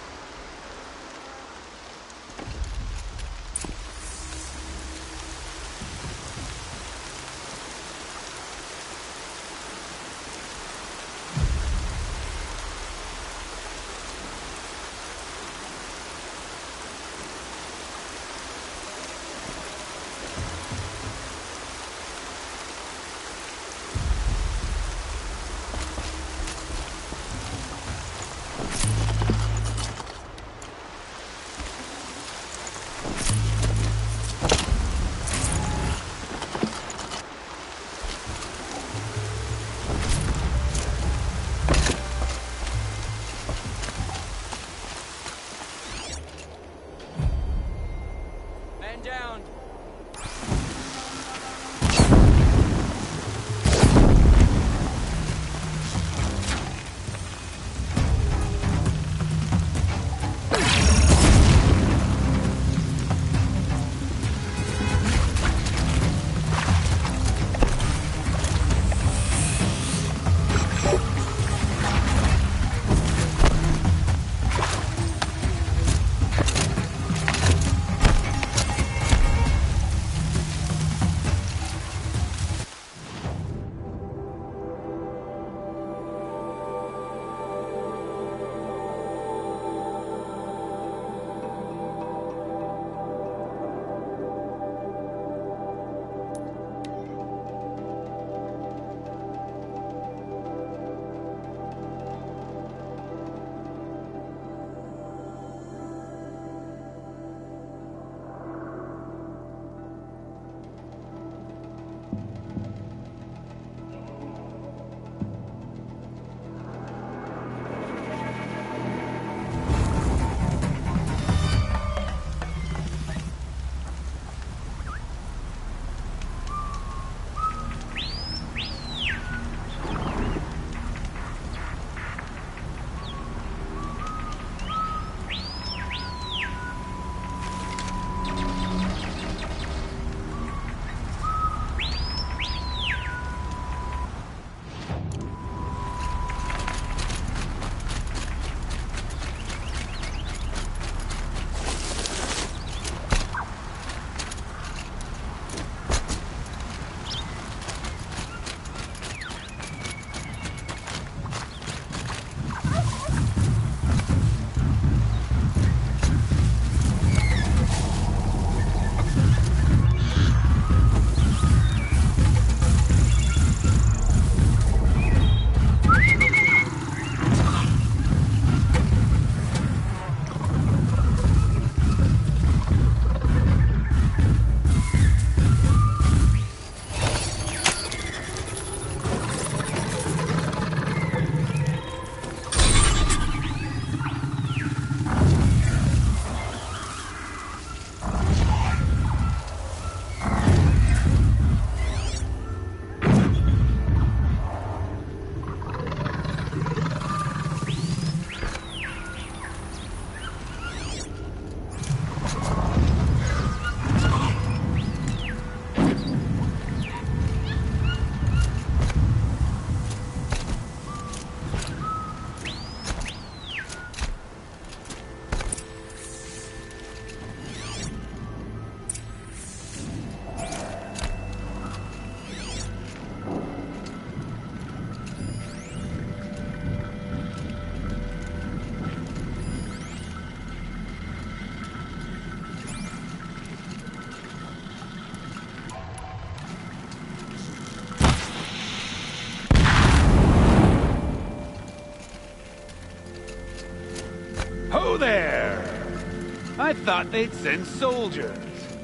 I thought they'd send soldiers.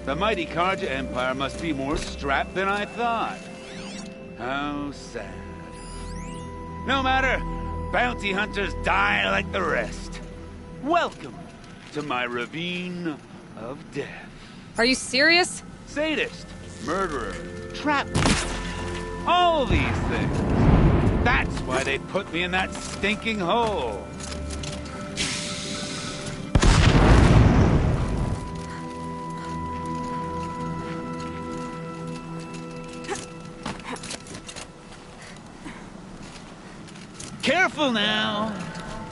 The mighty Carja Empire must be more strapped than I thought. How sad. No matter, bounty hunters die like the rest. Welcome to my ravine of death. Are you serious? Sadist, murderer, trap, all these things. That's why they put me in that stinking hole. Careful now.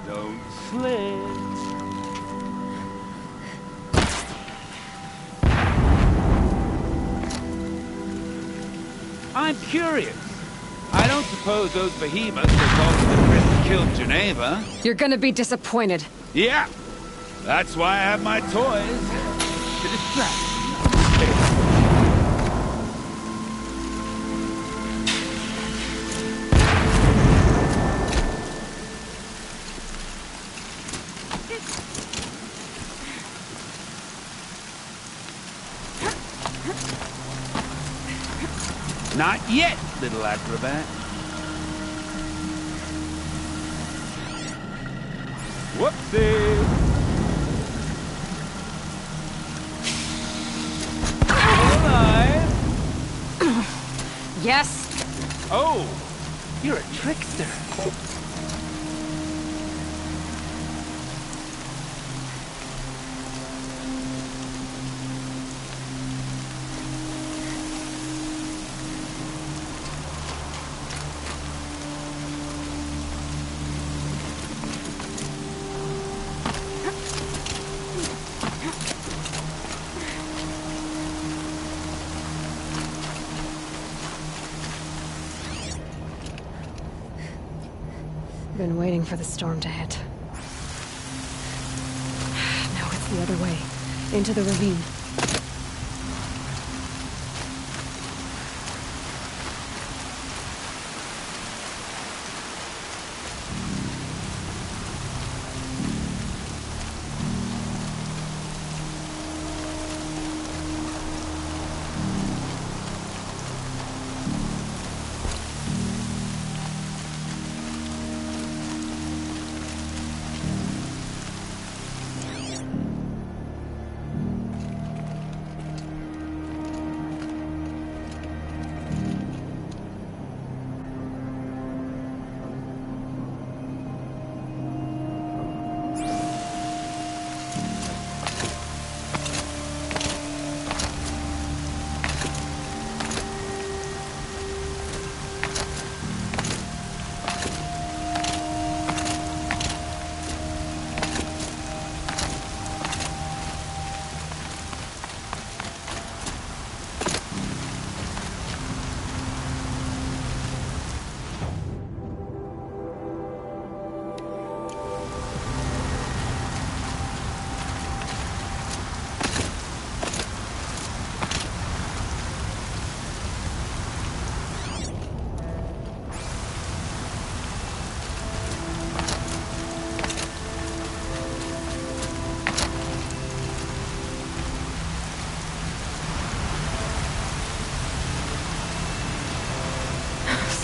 Don't slip. I'm curious. I don't suppose those behemoths are called the Chris that killed Geneva. You're gonna be disappointed. Yeah. That's why I have my toys. To distract me. Not yet, little acrobat. Whoopsie! Alive? Yes? Oh, you're a trickster. Been waiting for the storm to hit. Now it's the other way. Into the ravine.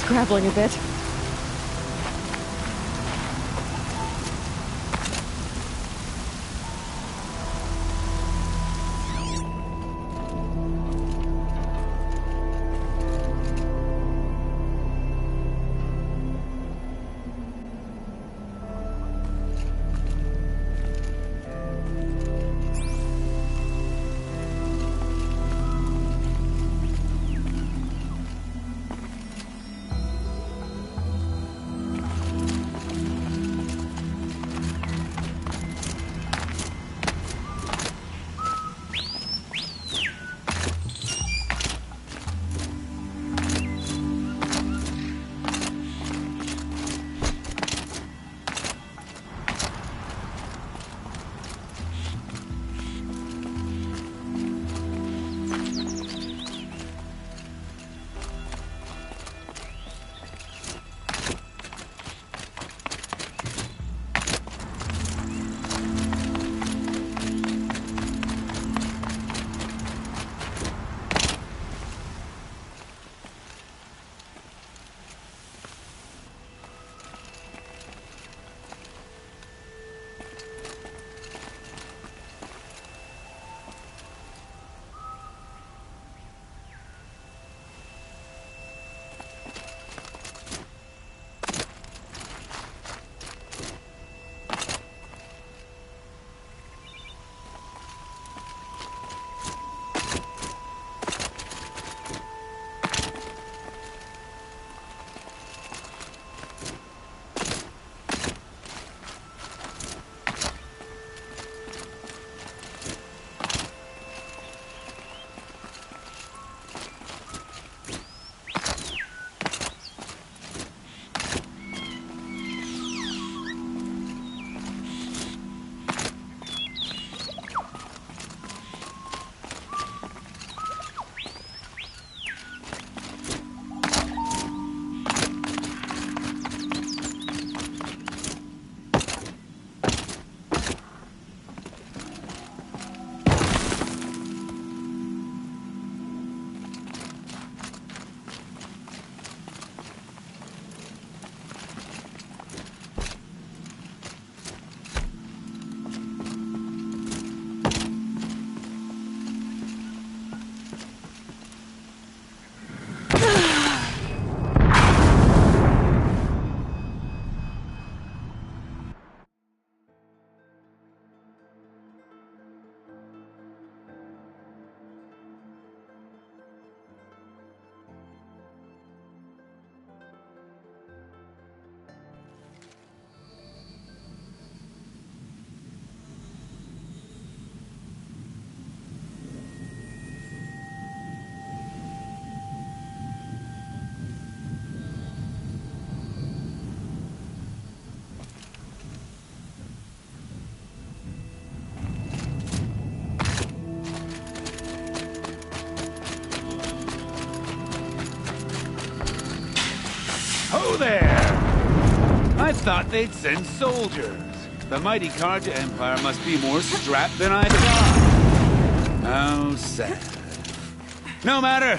Scrabbling a bit. Hello there! I thought they'd send soldiers. The mighty Carja Empire must be more strapped than I thought. How sad. No matter.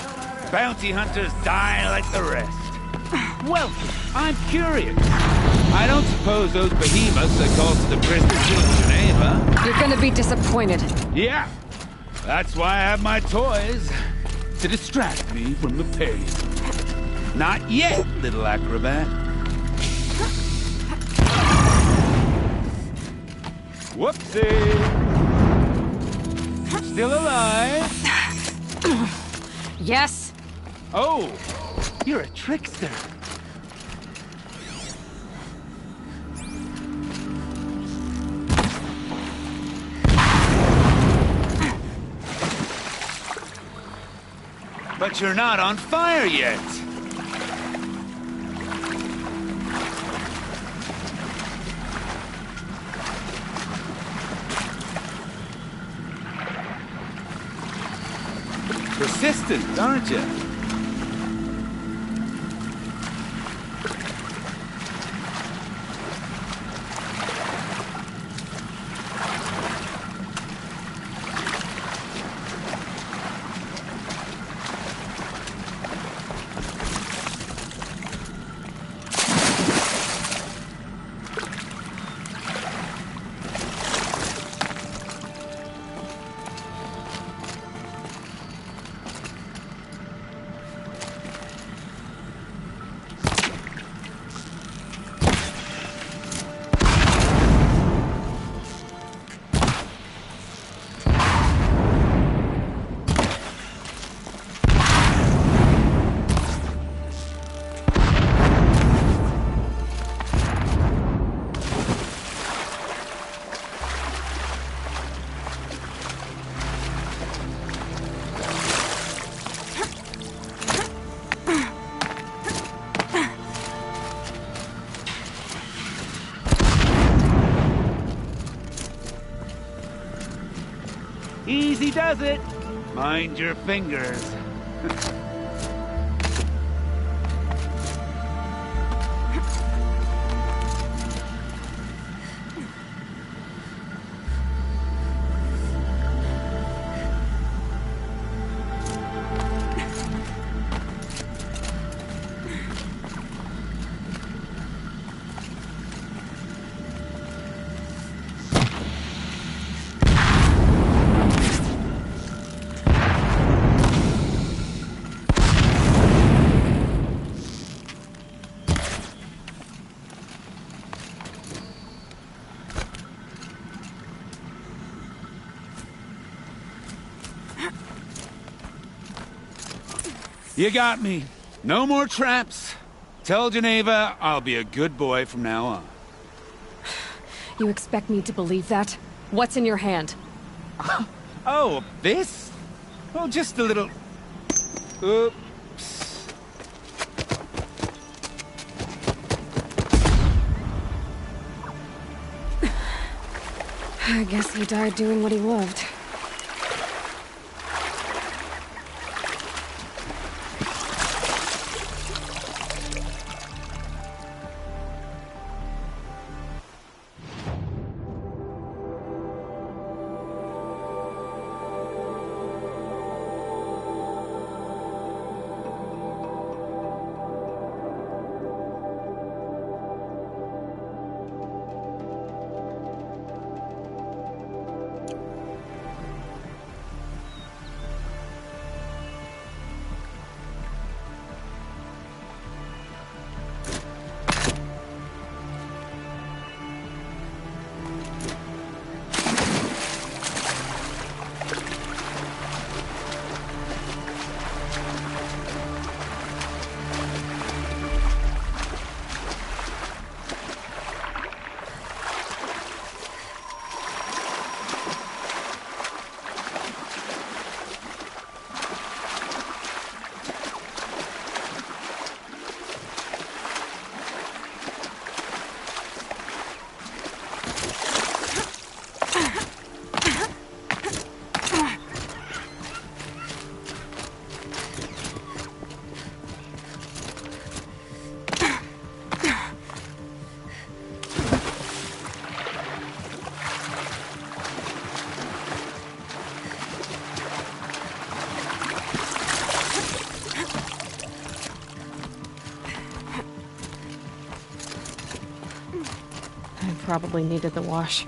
Bounty hunters die like the rest. Well, I'm curious. I don't suppose those behemoths that call to the prisoners in Geneva. You're gonna be disappointed. Yeah. That's why I have my toys. To distract me from the pain. Not yet, little acrobat. Whoopsie! Still alive? Yes? Oh, you're a trickster. But you're not on fire yet. Persistent, aren't you? Easy does it. Mind your fingers. You got me. No more traps. Tell Geneva I'll be a good boy from now on. You expect me to believe that? What's in your hand? Oh, this? Oh, just a little... Oops. I guess he died doing what he loved. probably needed the wash.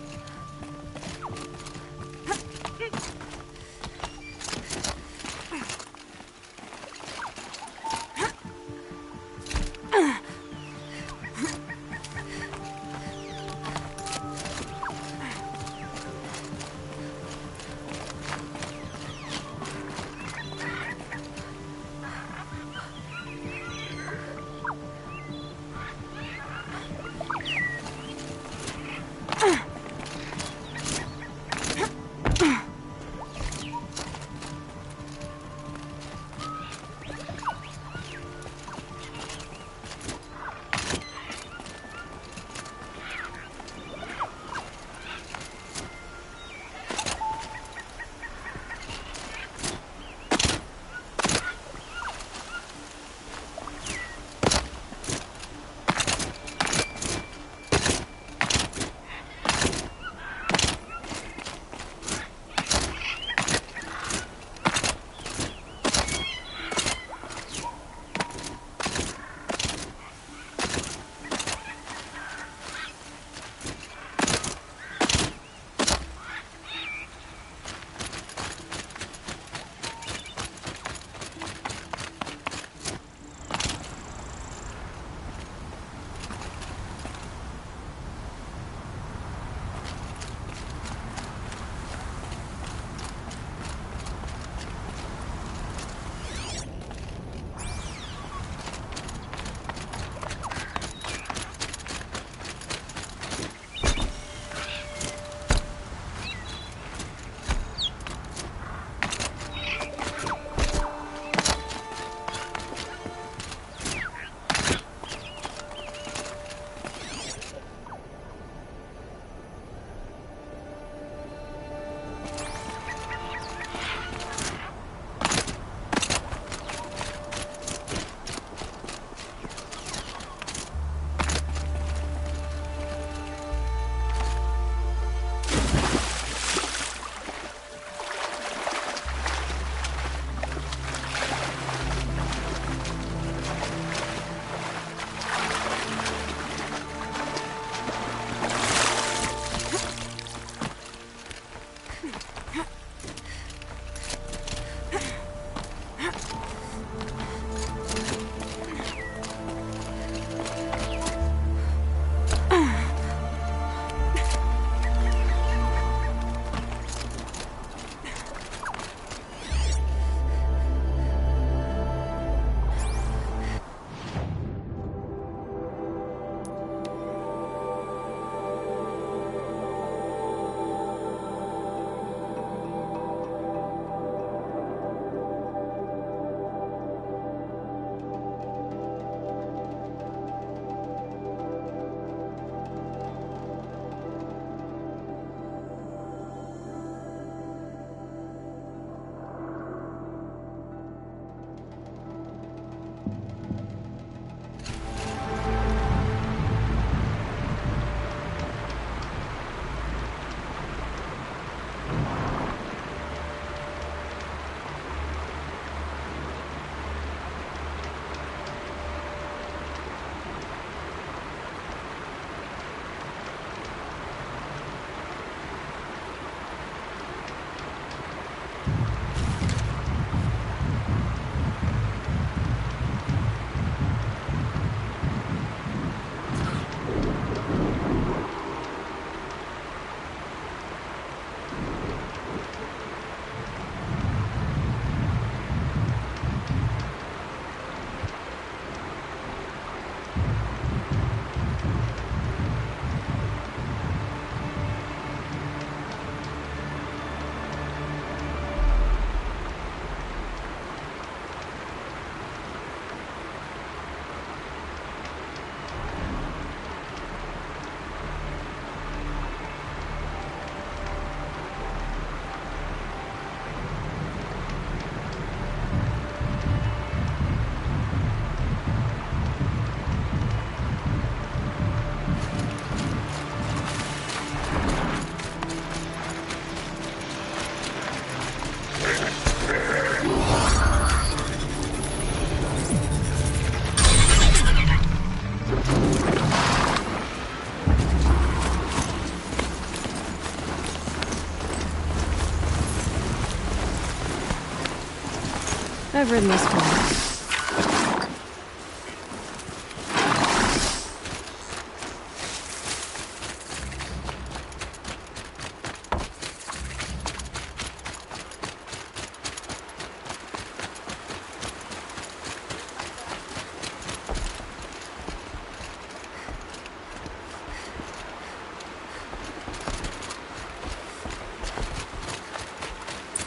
I've ridden this one.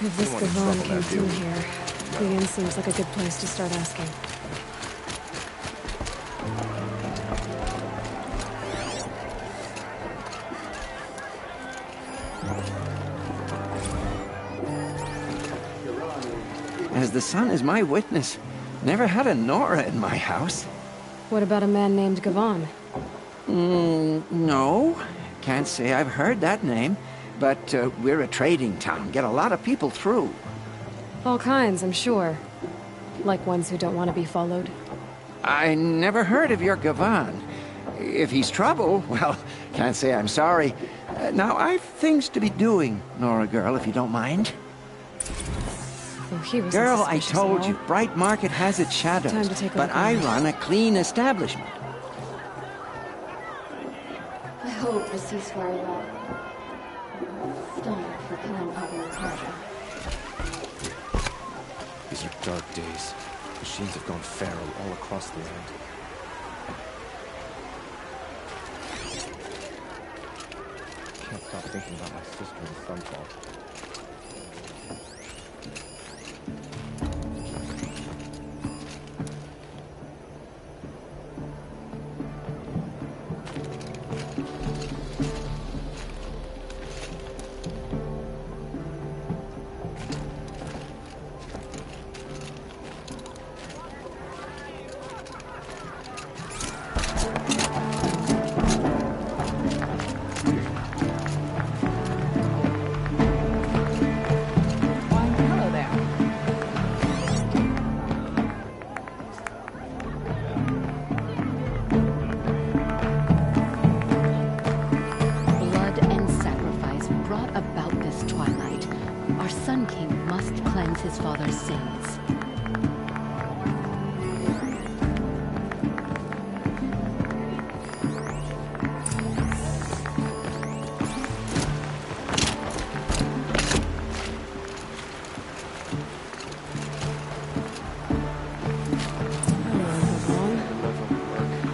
If this Gavon came through here, the inn seems like a good place to start asking. As the sun is my witness, never had a Nora in my house. What about a man named Gavon? No. Can't say I've heard that name. But we're a trading town. Get a lot of people through. All kinds, I'm sure. Like ones who don't want to be followed. I never heard of your Gavon. If he's trouble, well, can't say I'm sorry. Now, I've things to be doing, Nora girl, if you don't mind. Oh, he was Girl, I told you, Bright Market has its shadows, Time to take a but look I around. run a clean establishment. I hope the ceasefire will stop for killing Governor Carter. These are dark days. Machines have gone feral all across the land. Can't stop thinking about my sister and Sunfall. Blood and sacrifice brought about this twilight. Our Sun King must cleanse his father's sins.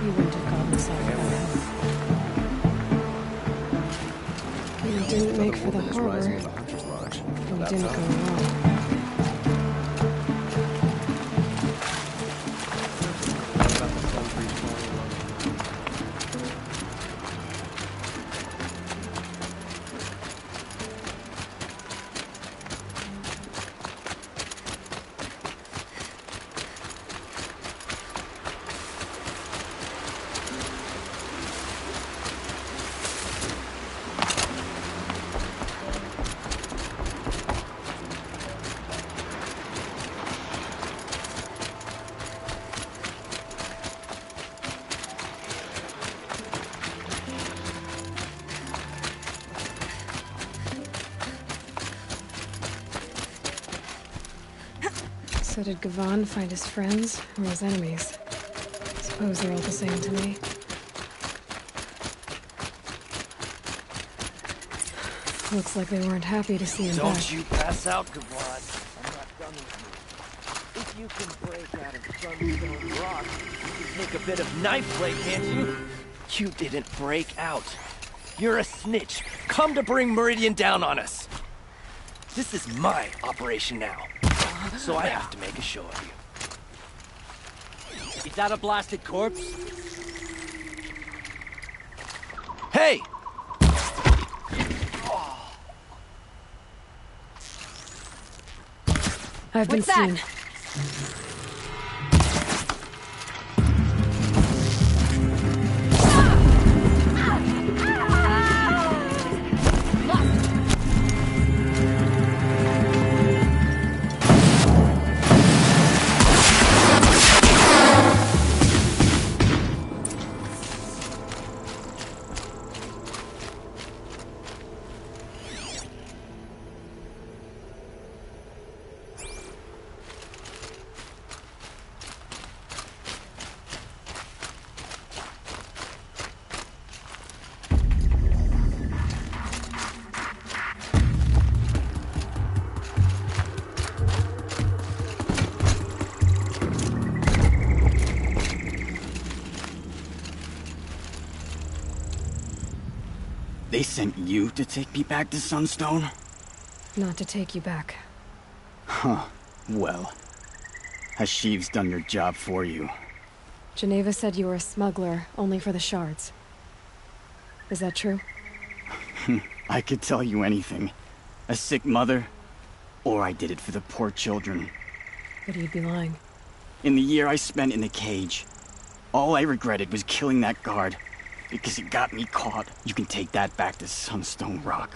You wouldn't have gotten this out without him. You didn't make for the harbor. You didn't go wrong. So did Gavon find his friends or his enemies? Suppose they're all the same to me. Looks like they weren't happy to see him back. Don't you pass out, Gavon. I'm not done with you. If you can break out of Sunstone Rock, you can take a bit of knife play, can't you? You didn't break out. You're a snitch. Come to bring Meridian down on us. This is my operation now. So I have to make a show of you. Is that a blasted corpse? Hey! I've been What's that? seen. They sent you to take me back to Sunstone? Not to take you back. Huh. Well, has Sheeves done your job for you? Geneva said you were a smuggler, only for the shards. Is that true? I could tell you anything. A sick mother, or I did it for the poor children. But you'd be lying. In the year I spent in the cage, all I regretted was killing that guard, because it got me caught. You can take that back to Sunstone Rock.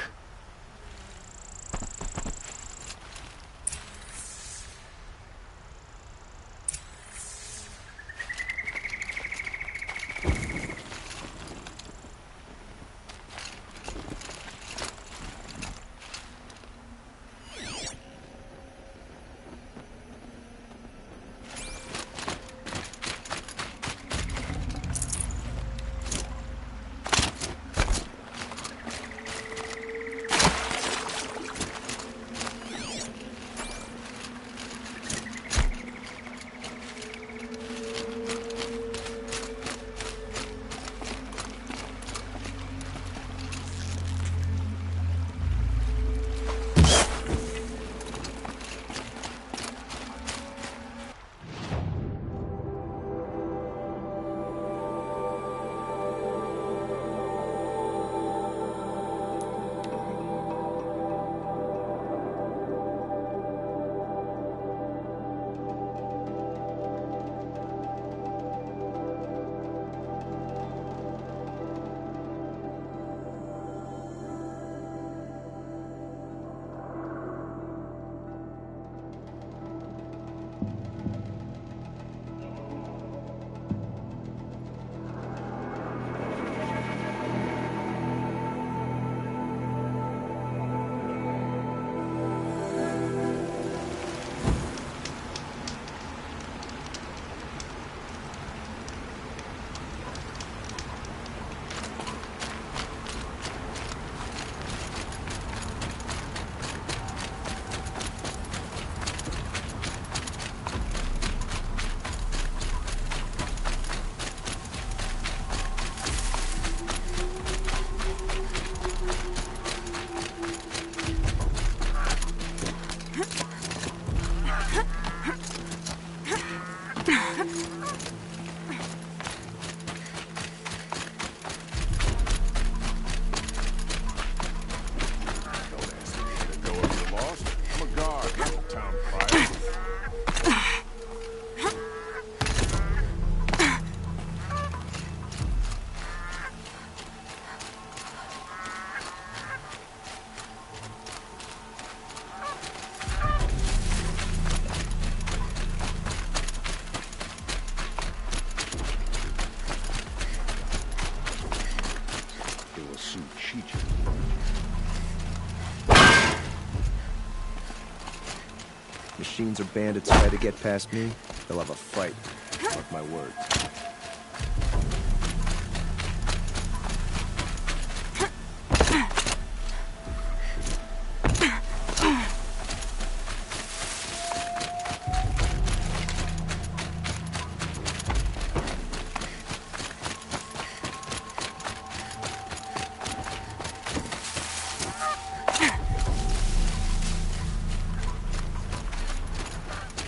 Machines or bandits try to get past me, they'll have a fight. Mark my words.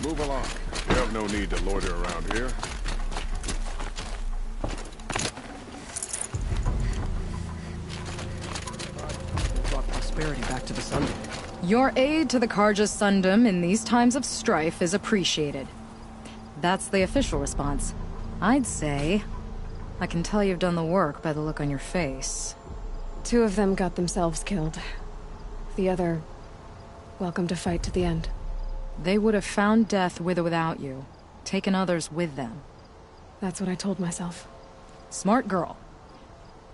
Move along. You have no need to loiter around here. Brought prosperity back to the Sundom. Your aid to the Carja Sundom in these times of strife is appreciated. That's the official response. I'd say I can tell you've done the work by the look on your face. 2 of them got themselves killed. The other, welcome to fight to the end. They would have found death with or without you, taken others with them. That's what I told myself. Smart girl.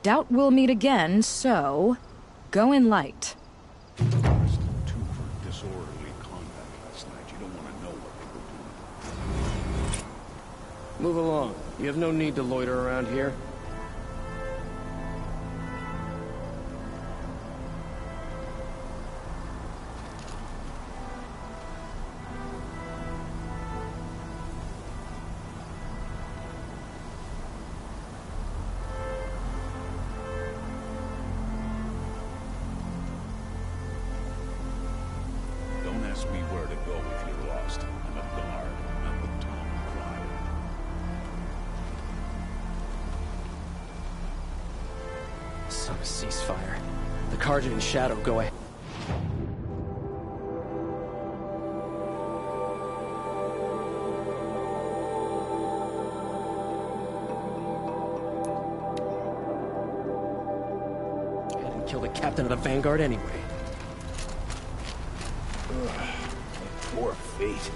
Doubt we'll meet again, so go in light. Disorderly conduct last night. You don't want to know what they were doing. Move along. You have no need to loiter around here. A ceasefire. The Carja and Shadow go ahead. And kill the captain of the Vanguard anyway. Ugh, my poor feet.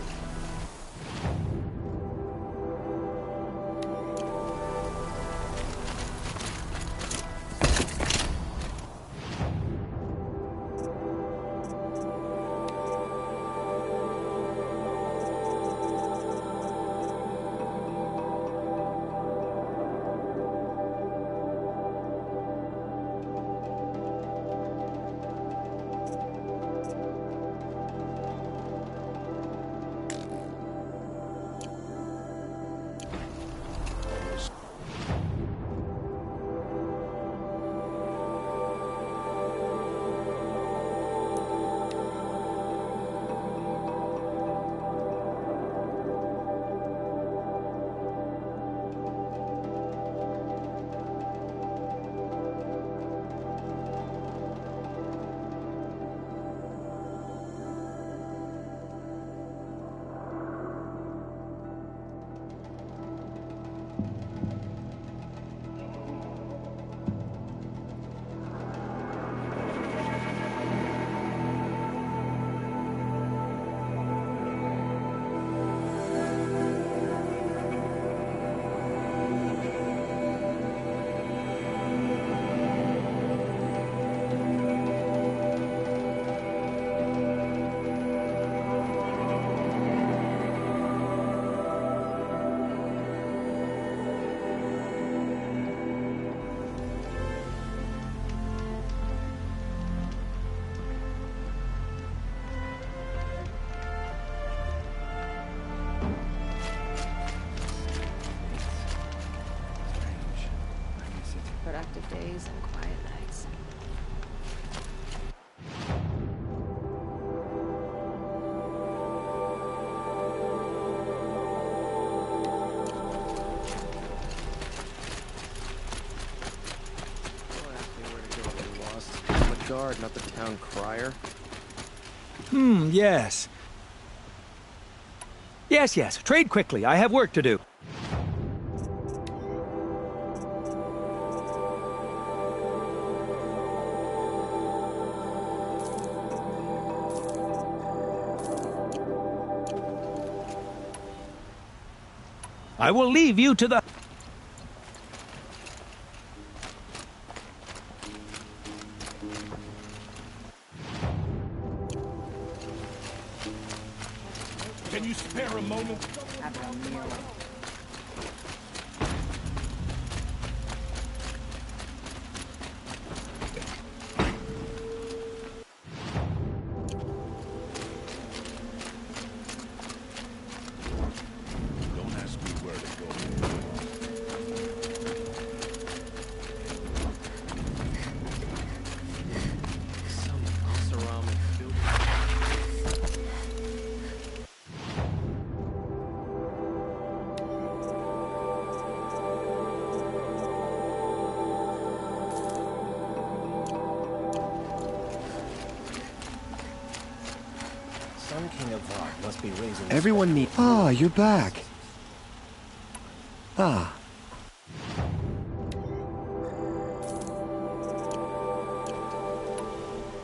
Productive days and quiet nights. The guard, not the town crier. Yes. Yes. Trade quickly. I have work to do. I will leave you to the... Can you spare a moment? Don't ask me where to go. Some ceramic building. Sun King Avad must be raising... Everyone needs... Ah, you're back. Ah.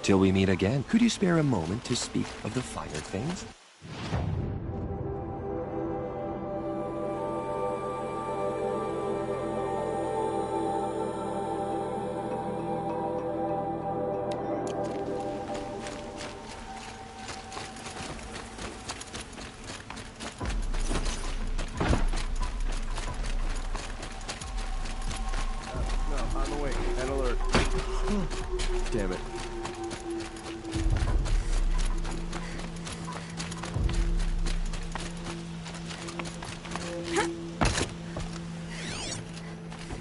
Till we meet again, could you spare a moment to speak of the finer things? No, on the way. Head alert. Damn it.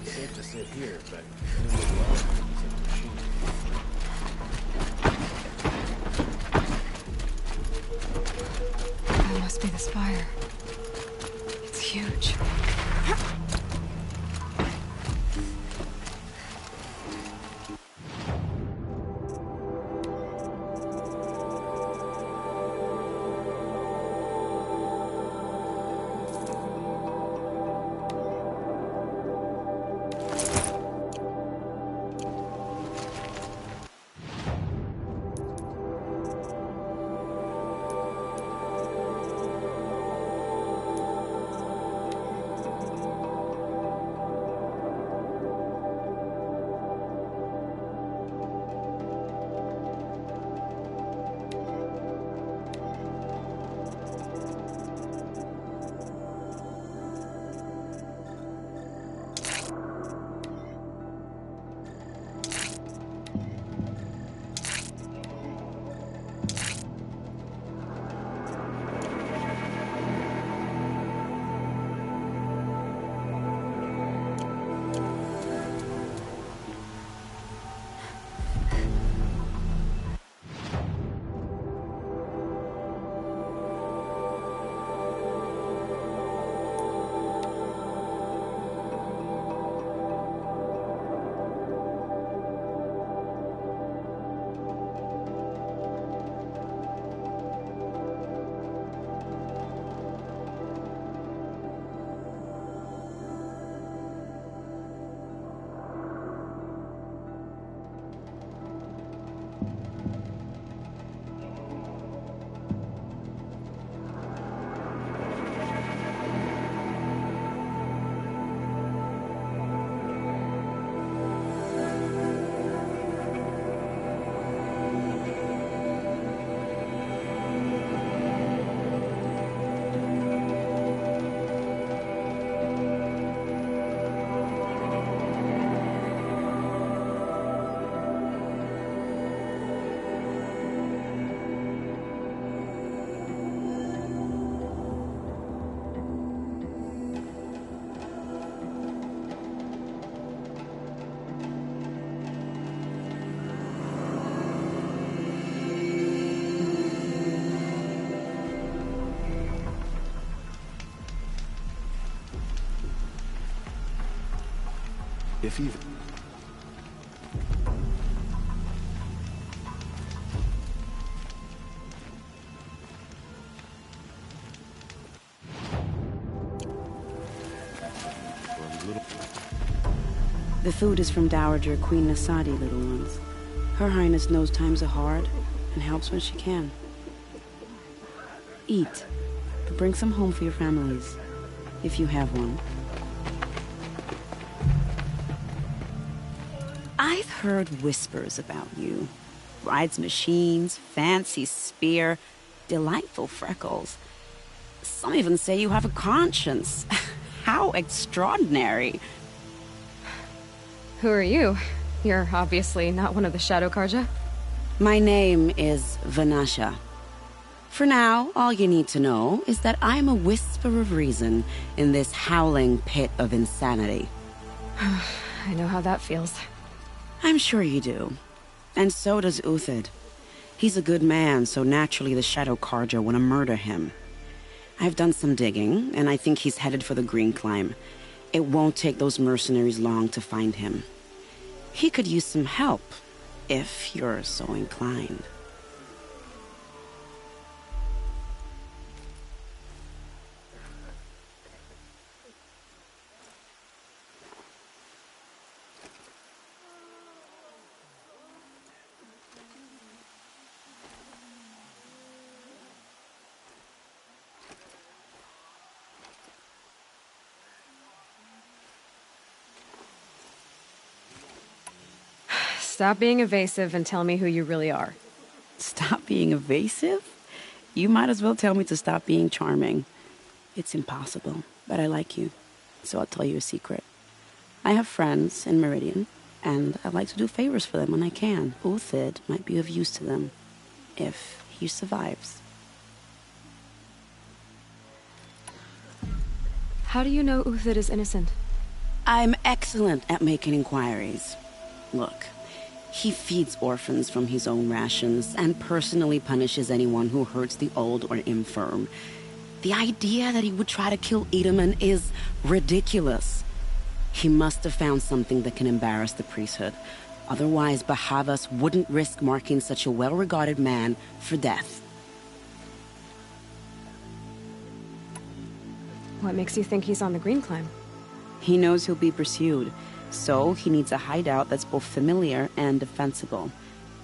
Safe to sit here, but... That must be the spire. It's huge. If even. The food is from Dowager Queen Nasadi, little ones. Her Highness knows times are hard and helps when she can. Eat, but bring some home for your families, if you have one. I've heard whispers about you. Rides machines, fancy spear, delightful freckles. Some even say you have a conscience. How extraordinary. Who are you? You're obviously not one of the Shadow Karja. My name is Vanasha. For now, all you need to know is that I'm a whisper of reason in this howling pit of insanity. I know how that feels. I'm sure you do. And so does Uthid. He's a good man, so naturally the Shadow Karja want to murder him. I've done some digging, and I think he's headed for the Green Climb. It won't take those mercenaries long to find him. He could use some help, if you're so inclined. Stop being evasive and tell me who you really are. Stop being evasive? You might as well tell me to stop being charming. It's impossible, but I like you, so I'll tell you a secret. I have friends in Meridian, and I like to do favors for them when I can. Uthid might be of use to them, if he survives. How do you know Uthid is innocent? I'm excellent at making inquiries. Look, he feeds orphans from his own rations and personally punishes anyone who hurts the old or infirm. The idea that he would try to kill Edaman is ridiculous. He must have found something that can embarrass the priesthood. Otherwise, Bahavas wouldn't risk marking such a well-regarded man for death. What makes you think he's on the Green Climb? He knows he'll be pursued. So, he needs a hideout that's both familiar and defensible.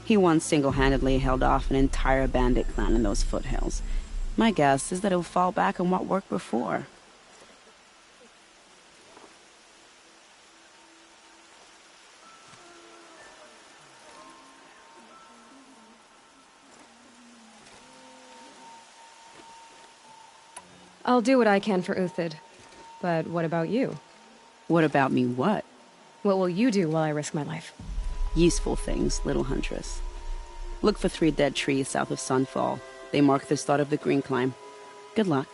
He once single-handedly held off an entire bandit clan in those foothills. My guess is that he'll fall back on what worked before. I'll do what I can for Uthid. But what about you? What about me what? What will you do while I risk my life? Useful things, little huntress. Look for 3 dead trees south of Sunfall. They mark the start of the Green Climb. Good luck.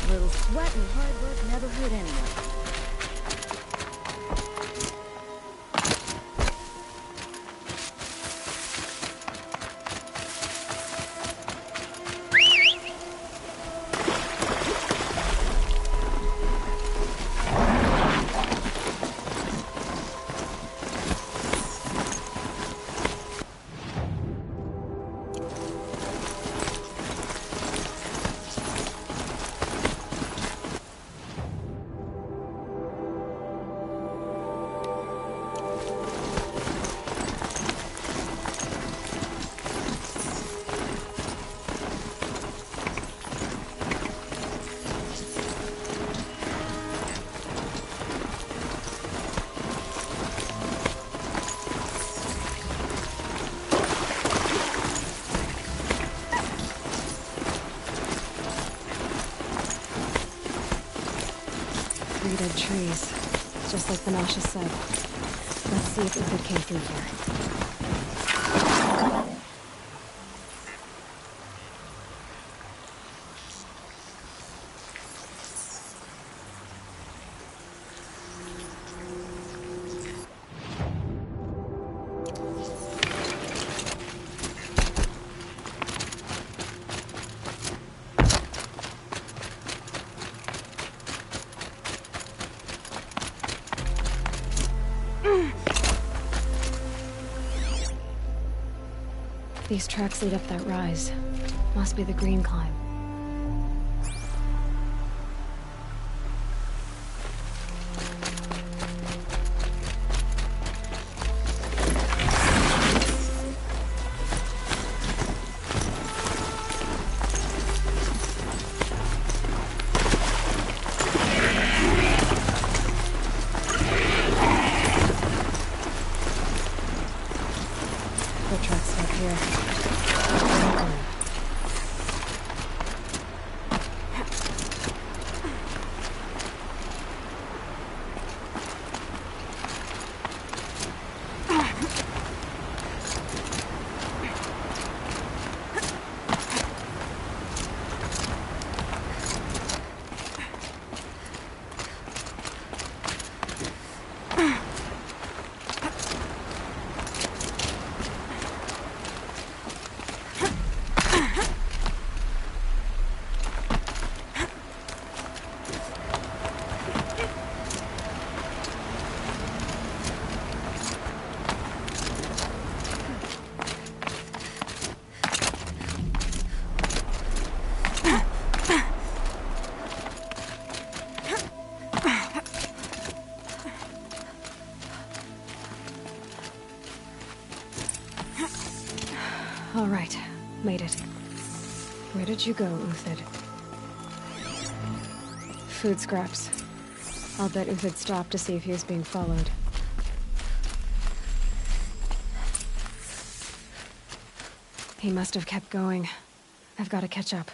Little sweat and hard work never hurt anyone. Just like Banasha said. Let's see if Uthid came through here. These tracks lead up that rise. Must be the green climb. The tracks up here. All right, made it. Where did you go, Uthid? Food scraps. I'll bet Uthid stopped to see if he was being followed. He must have kept going. I've got to catch up.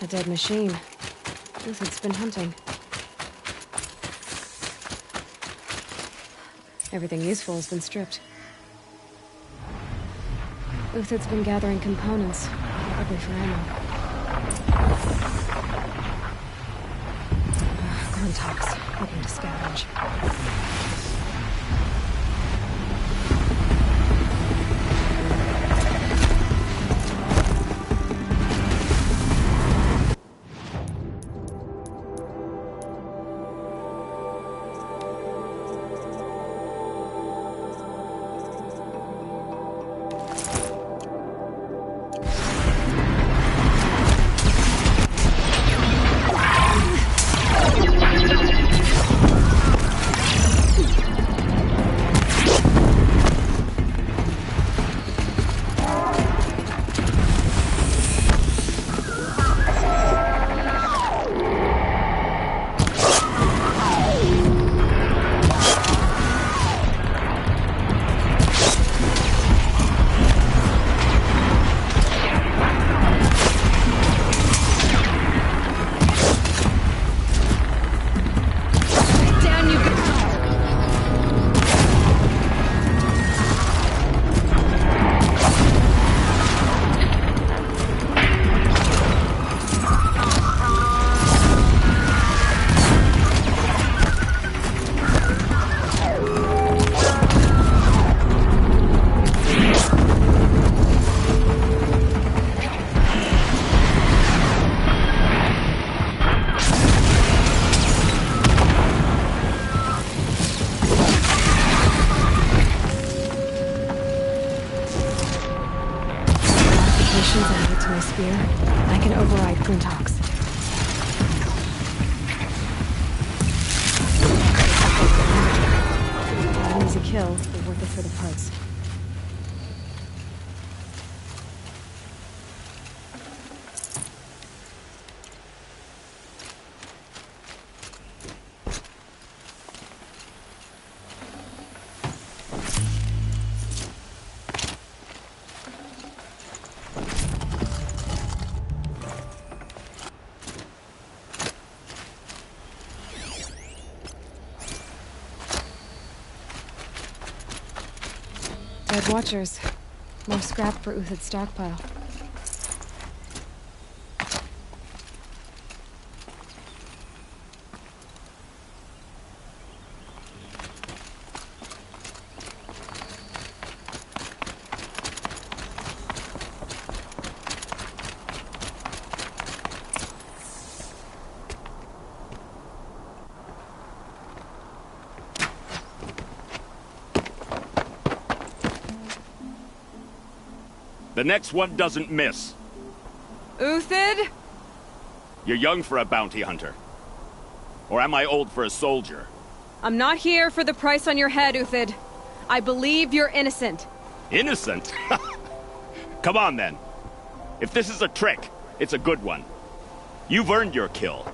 A dead machine. Uthid's been hunting. Everything useful has been stripped. Uthid's been gathering components, probably for ammo. Gruntox, looking to scavenge. spear, I can override Glintock's. Not an easy kill, but worth it for the parts. Dead Watchers. More scrap for Uthid's stockpile. The next one doesn't miss. Uthid? You're young for a bounty hunter. Or am I old for a soldier? I'm not here for the price on your head, Uthid. I believe you're innocent. Innocent? Come on, then. If this is a trick, it's a good one. You've earned your kill.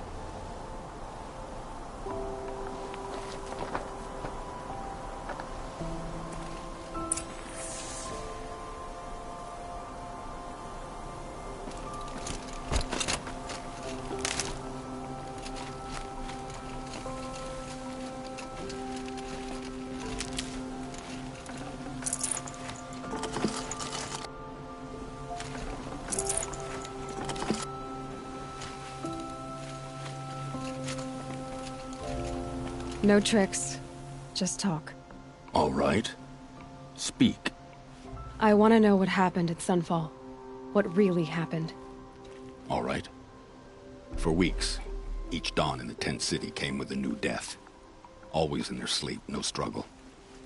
No tricks. Just talk. All right. Speak. I want to know what happened at Sunfall. What really happened. All right. For weeks, each dawn in the tent city came with a new death. Always in their sleep, no struggle.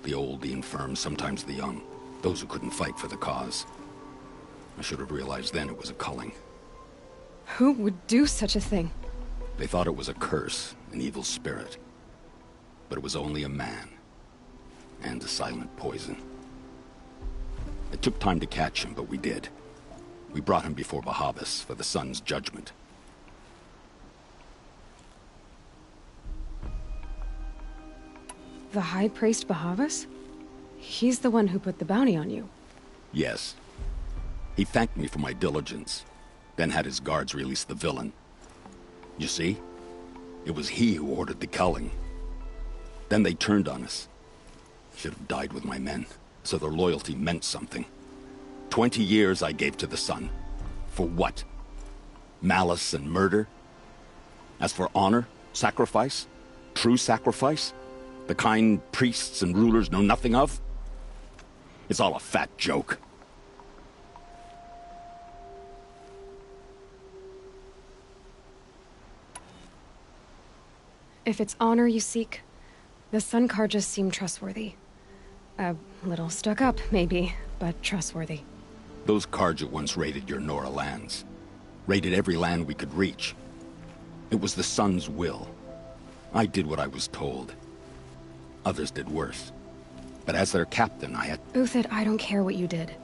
The old, the infirm, sometimes the young. Those who couldn't fight for the cause. I should have realized then it was a culling. Who would do such a thing? They thought it was a curse, an evil spirit. But it was only a man. And a silent poison. It took time to catch him, but we did. We brought him before Bahavas for the sun's judgment. The High Priest Bahavas? He's the one who put the bounty on you. Yes. He thanked me for my diligence, then had his guards release the villain. You see? It was he who ordered the culling. Then they turned on us. Should have died with my men, so their loyalty meant something. 20 years I gave to the sun. For what? Malice and murder? As for honor, sacrifice, true sacrifice, the kind priests and rulers know nothing of? It's all a fat joke. If it's honor you seek, the Sun Carjas seem trustworthy. A little stuck up, maybe, but trustworthy. Those Carja once raided your Nora lands. Raided every land we could reach. It was the Sun's will. I did what I was told. Others did worse. But as their captain, I had... Uthid, I don't care what you did.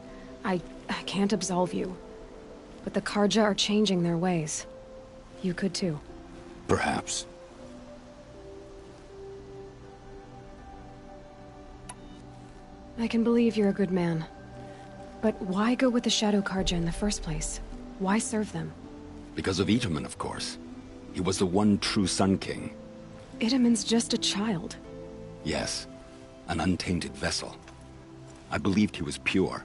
I can't absolve you. But the Carja are changing their ways. You could too. Perhaps. I can believe you're a good man. But why go with the Shadow Carja in the first place? Why serve them? Because of Itamen, of course. He was the one true Sun King. Itamen's just a child. Yes. An untainted vessel. I believed he was pure.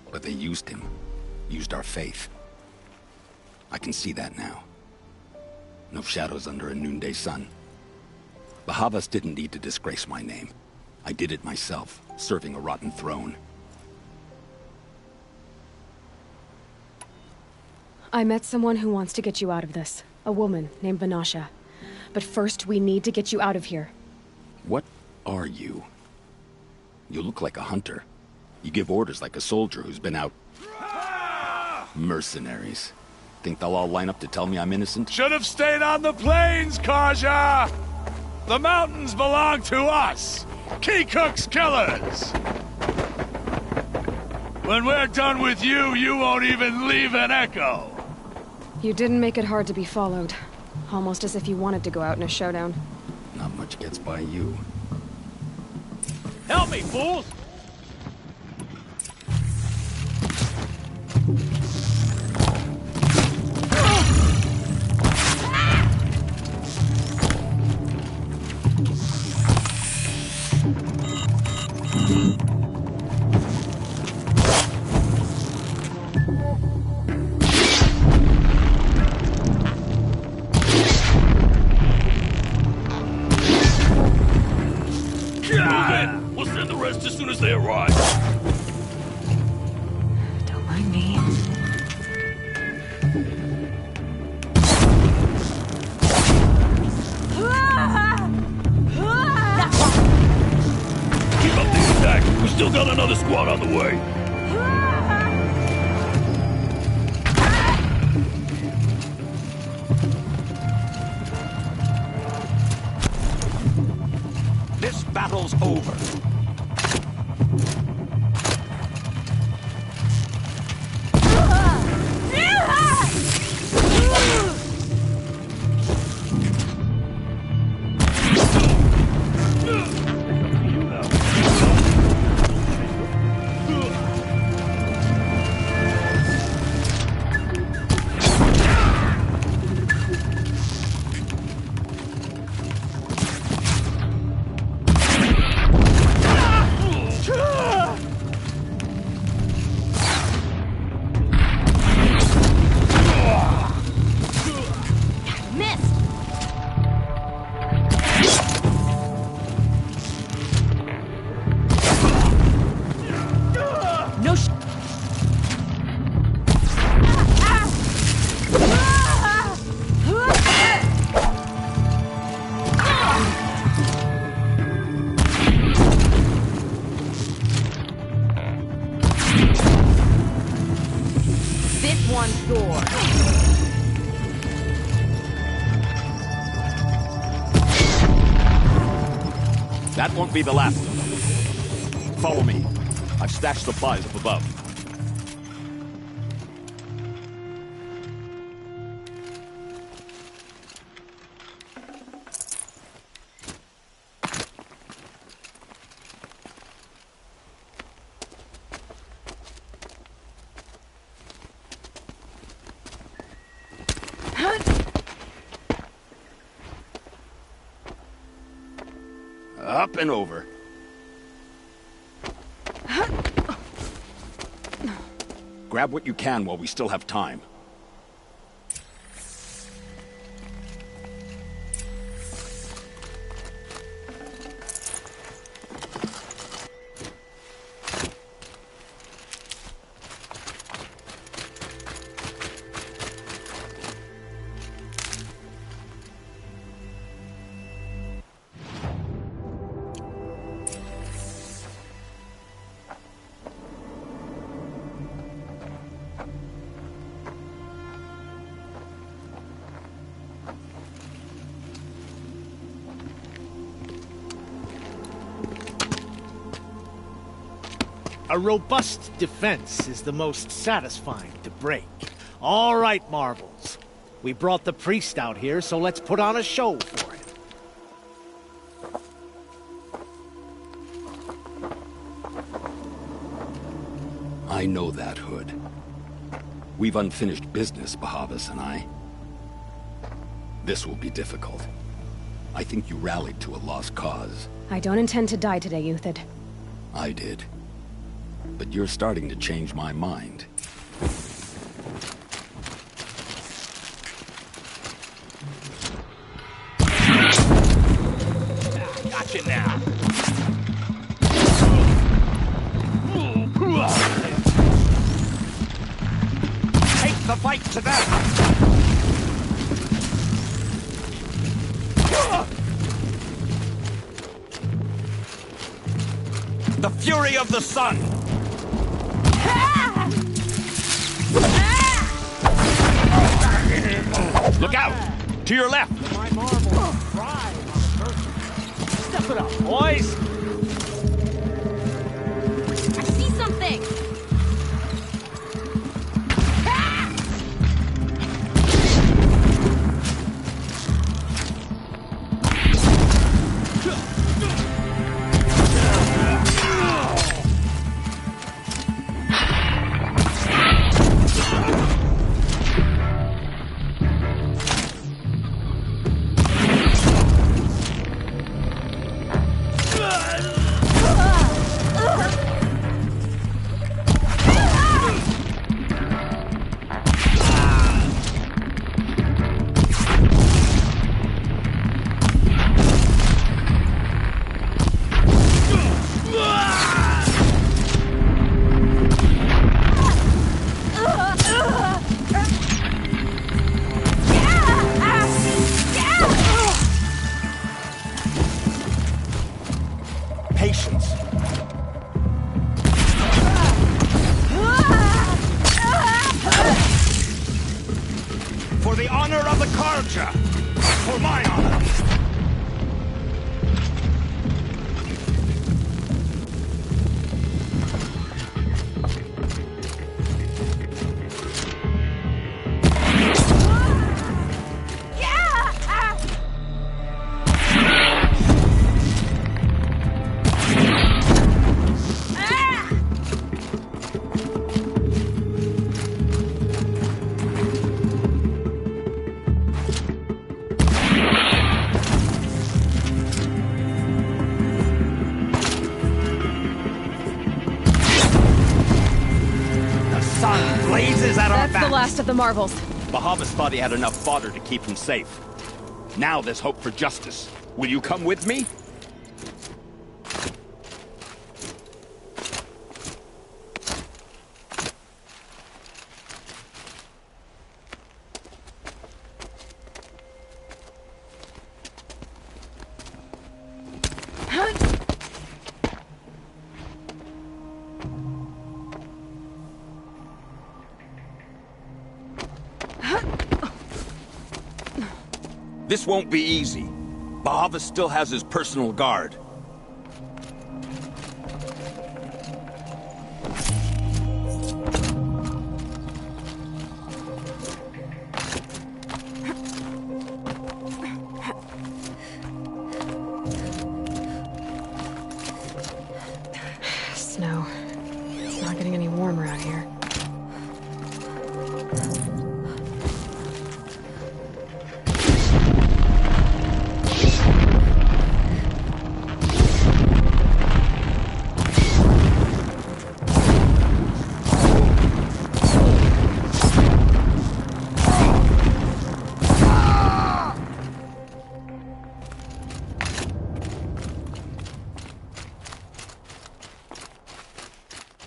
But they used him. Used our faith. I can see that now. No shadows under a noonday sun. Bahavas didn't need to disgrace my name. I did it myself, serving a rotten throne. I met someone who wants to get you out of this. A woman named Vanasha. But first, we need to get you out of here. What are you? You look like a hunter. You give orders like a soldier who's been out... Mercenaries. Think they'll all line up to tell me I'm innocent? Should have stayed on the plains, Karja! The mountains belong to us! Keekook's killers! When we're done with you, you won't even leave an echo! You didn't make it hard to be followed. Almost as if you wanted to go out in a showdown. Not much gets by you. Help me, fools! We'll send the rest as soon as they arrive. Don't mind me. Keep up the attack. We still got another squad on the way. This battle's over. That won't be the last of them. Follow me. I've stashed supplies up above. Up and over. Grab what you can while we still have time. A robust defense is the most satisfying to break. All right, Marvels. We brought the priest out here, so let's put on a show for him. I know that, Hood. We've unfinished business, Bahavas and I. This will be difficult. I think you rallied to a lost cause. I don't intend to die today, Euthyd. I did. But you're starting to change my mind. Gotcha now. Take the fight to them. The fury of the sun! Look out! To your left! My marbles thrive on surface. Step it up, boys! I see something! Patience. For the honor of the Karja! For my honor! That's the last of the marvels. Bahavas thought he had enough fodder to keep him safe. Now there's hope for justice. Will you come with me? This won't be easy. Bahava still has his personal guard. Snow. It's not getting any warmer out here.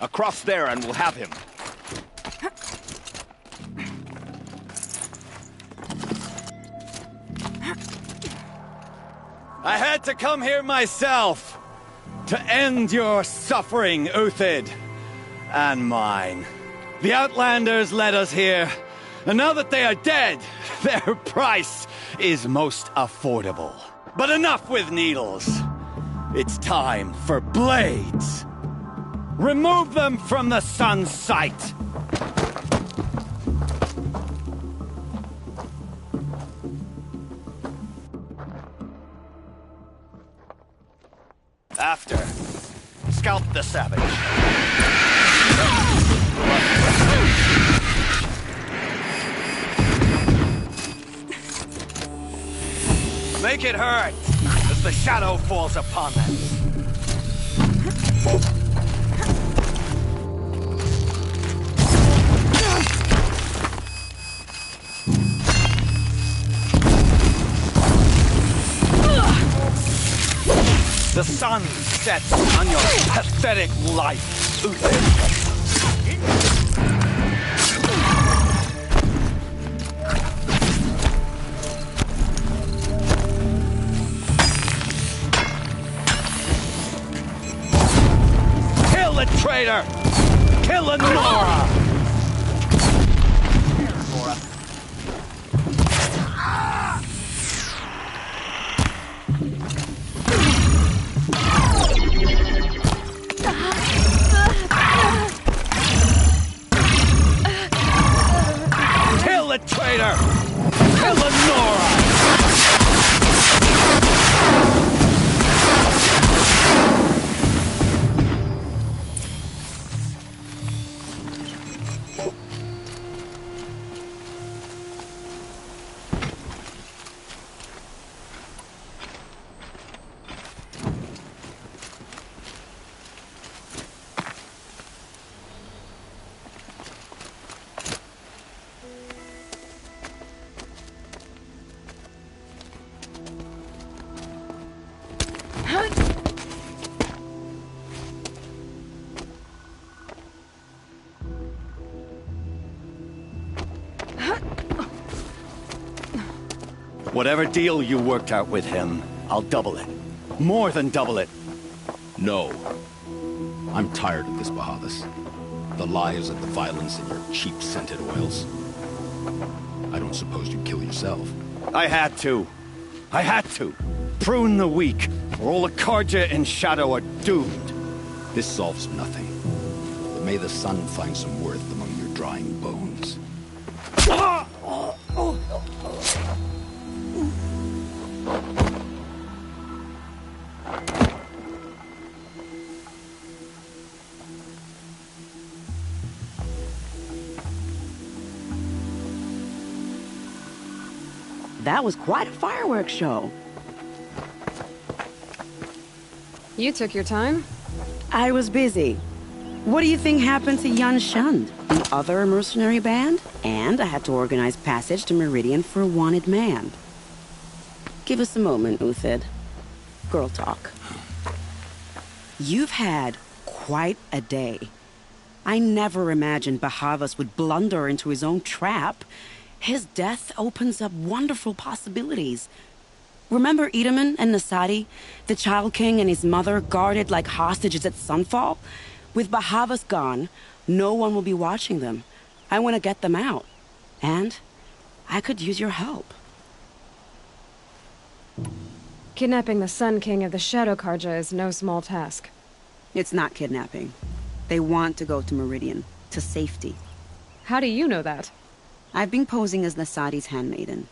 Across there and we'll have him. I had to come here myself to end your suffering, Uthid, and mine. The Outlanders led us here, and now that they are dead, their price is most affordable. But enough with needles. It's time for blades. Remove them from the sun's sight! After, scalp the savage. Make it hurt as the shadow falls upon them. The sun sets on your pathetic life, Uthid. Kill the traitor! Kill Nora! Here, Nora. Whatever deal you worked out with him, I'll double it. More than double it. No. I'm tired of this, Bahavas. The lies and the violence and your cheap scented oils. I don't suppose you'd kill yourself. I had to. I had to. Prune the weak, or all the Carja and Shadow are doomed. This solves nothing. But may the sun find some worth among your drying bones. That was quite a fireworks show. You took your time? I was busy. What do you think happened to Yan Shund, the other mercenary band? And I had to organize passage to Meridian for a wanted man. Give us a moment, Uthid. Girl talk. You've had quite a day. I never imagined Bahavas would blunder into his own trap. His death opens up wonderful possibilities. Remember Edaman and Nasadi, the Child King and his mother guarded like hostages at Sunfall? With Bahavas gone, no one will be watching them. I want to get them out. And I could use your help. Kidnapping the Sun King of the Shadow Carja is no small task. It's not kidnapping. They want to go to Meridian, to safety. How do you know that? I've been posing as Nasadi's handmaiden.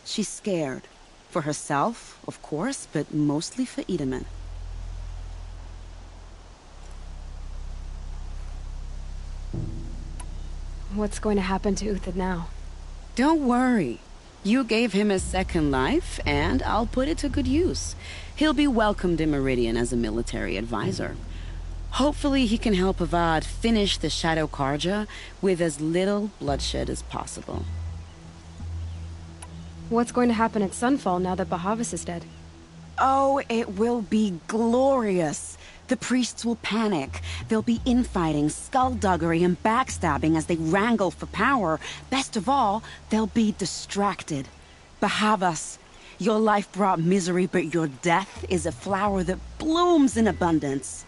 She's scared. For herself, of course, but mostly for Edaman. What's going to happen to Uthid now? Don't worry. You gave him a second life, and I'll put it to good use. He'll be welcomed in Meridian as a military advisor. Hopefully he can help Avad finish the Shadow Carja with as little bloodshed as possible. What's going to happen at Sunfall now that Bahavas is dead? Oh, it will be glorious. The priests will panic. There'll be infighting, skullduggery, and backstabbing as they wrangle for power. Best of all, they'll be distracted. Bahavas, your life brought misery, but your death is a flower that blooms in abundance.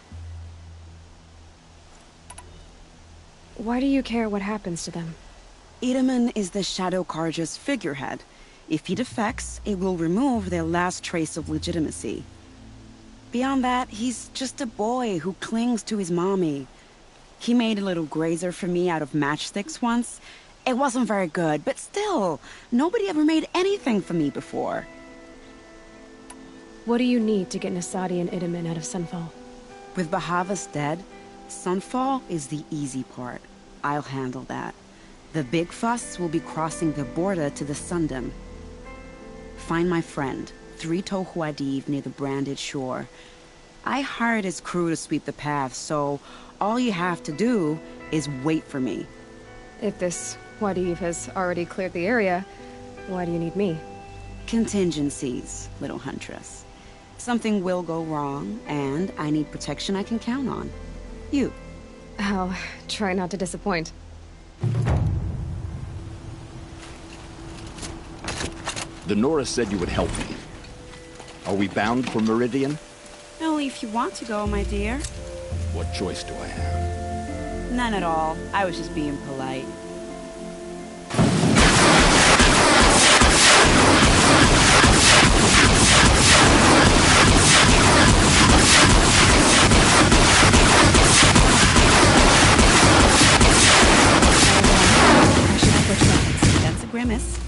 Why do you care what happens to them? Edaman is the Shadow Carja's figurehead. If he defects, it will remove their last trace of legitimacy. Beyond that, he's just a boy who clings to his mommy. He made a little grazer for me out of matchsticks once. It wasn't very good, but still, nobody ever made anything for me before. What do you need to get Nasadi and Edaman out of Sunfall? With Bahavas dead, Sunfall is the easy part. I'll handle that. The big fuss will be crossing the border to the Sundom. Find my friend, 3 Tohuadiv near the branded shore. I hired his crew to sweep the path, so all you have to do is wait for me. If this Wadiv has already cleared the area, why do you need me? Contingencies, little huntress. Something will go wrong, and I need protection I can count on. You. I'll try not to disappoint. The Nora said you would help me. Are we bound for Meridian? Only if you want to go, my dear. What choice do I have? None at all. I was just being polite. That's a grimace.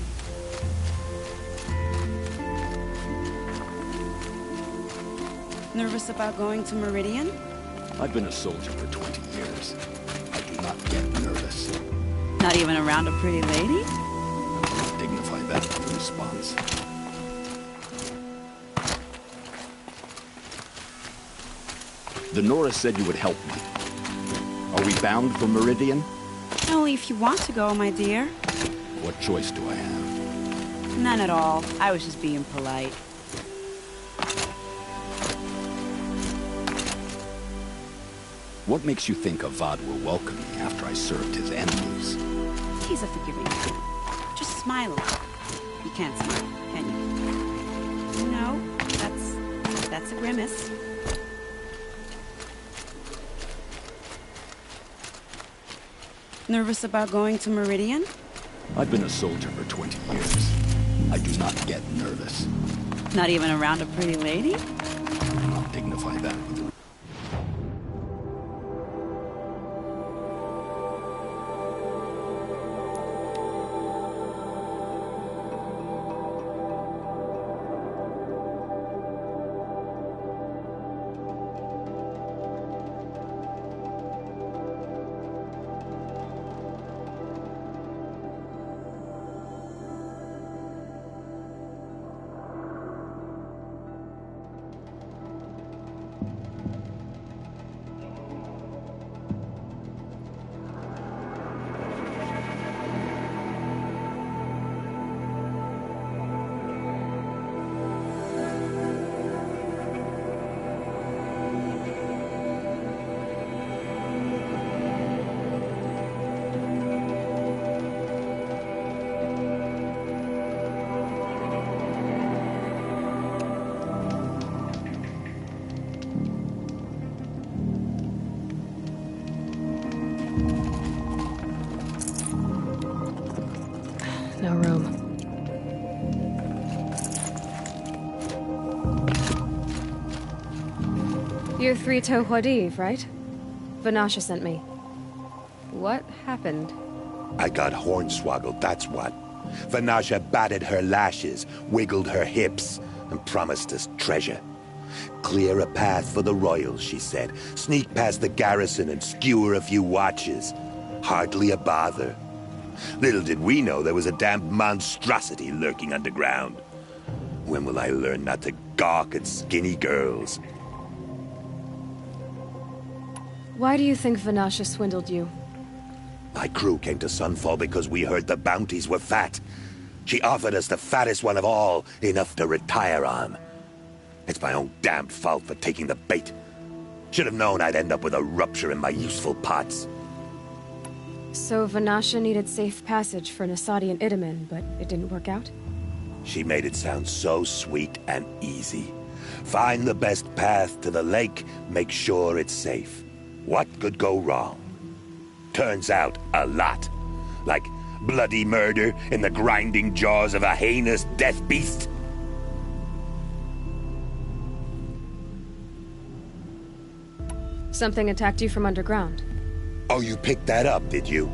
Nervous about going to Meridian? I've been a soldier for 20 years. I do not get nervous. Not even around a pretty lady? Dignify that with a response. The Nora said you would help me. Are we bound for Meridian? Only if you want to go, my dear. What choice do I have? None at all. I was just being polite. What makes you think Avad will welcome me after I served his enemies? He's a forgiving man. Just smile a little. You can't smile, can you? No, that's a grimace. Nervous about going to Meridian? I've been a soldier for 20 years. I do not get nervous. Not even around a pretty lady? I'll dignify that with a... No room. You're Three Toe Huadiv, right? Vanasha sent me. What happened? I got hornswoggled, that's what. Vanasha batted her lashes, wiggled her hips, and promised us treasure. Clear a path for the royals, she said. Sneak past the garrison and skewer a few watches. Hardly a bother. Little did we know there was a damned monstrosity lurking underground. When will I learn not to gawk at skinny girls? Why do you think Vanasha swindled you? My crew came to Sunfall because we heard the bounties were fat. She offered us the fattest one of all, enough to retire on. It's my own damned fault for taking the bait. Should have known I'd end up with a rupture in my useful parts. So Vanasha needed safe passage for Nasadi and Itamen, but it didn't work out? She made it sound so sweet and easy. Find the best path to the lake, make sure it's safe. What could go wrong? Turns out, a lot. Like bloody murder in the grinding jaws of a heinous death beast. Something attacked you from underground. Oh, you picked that up, did you?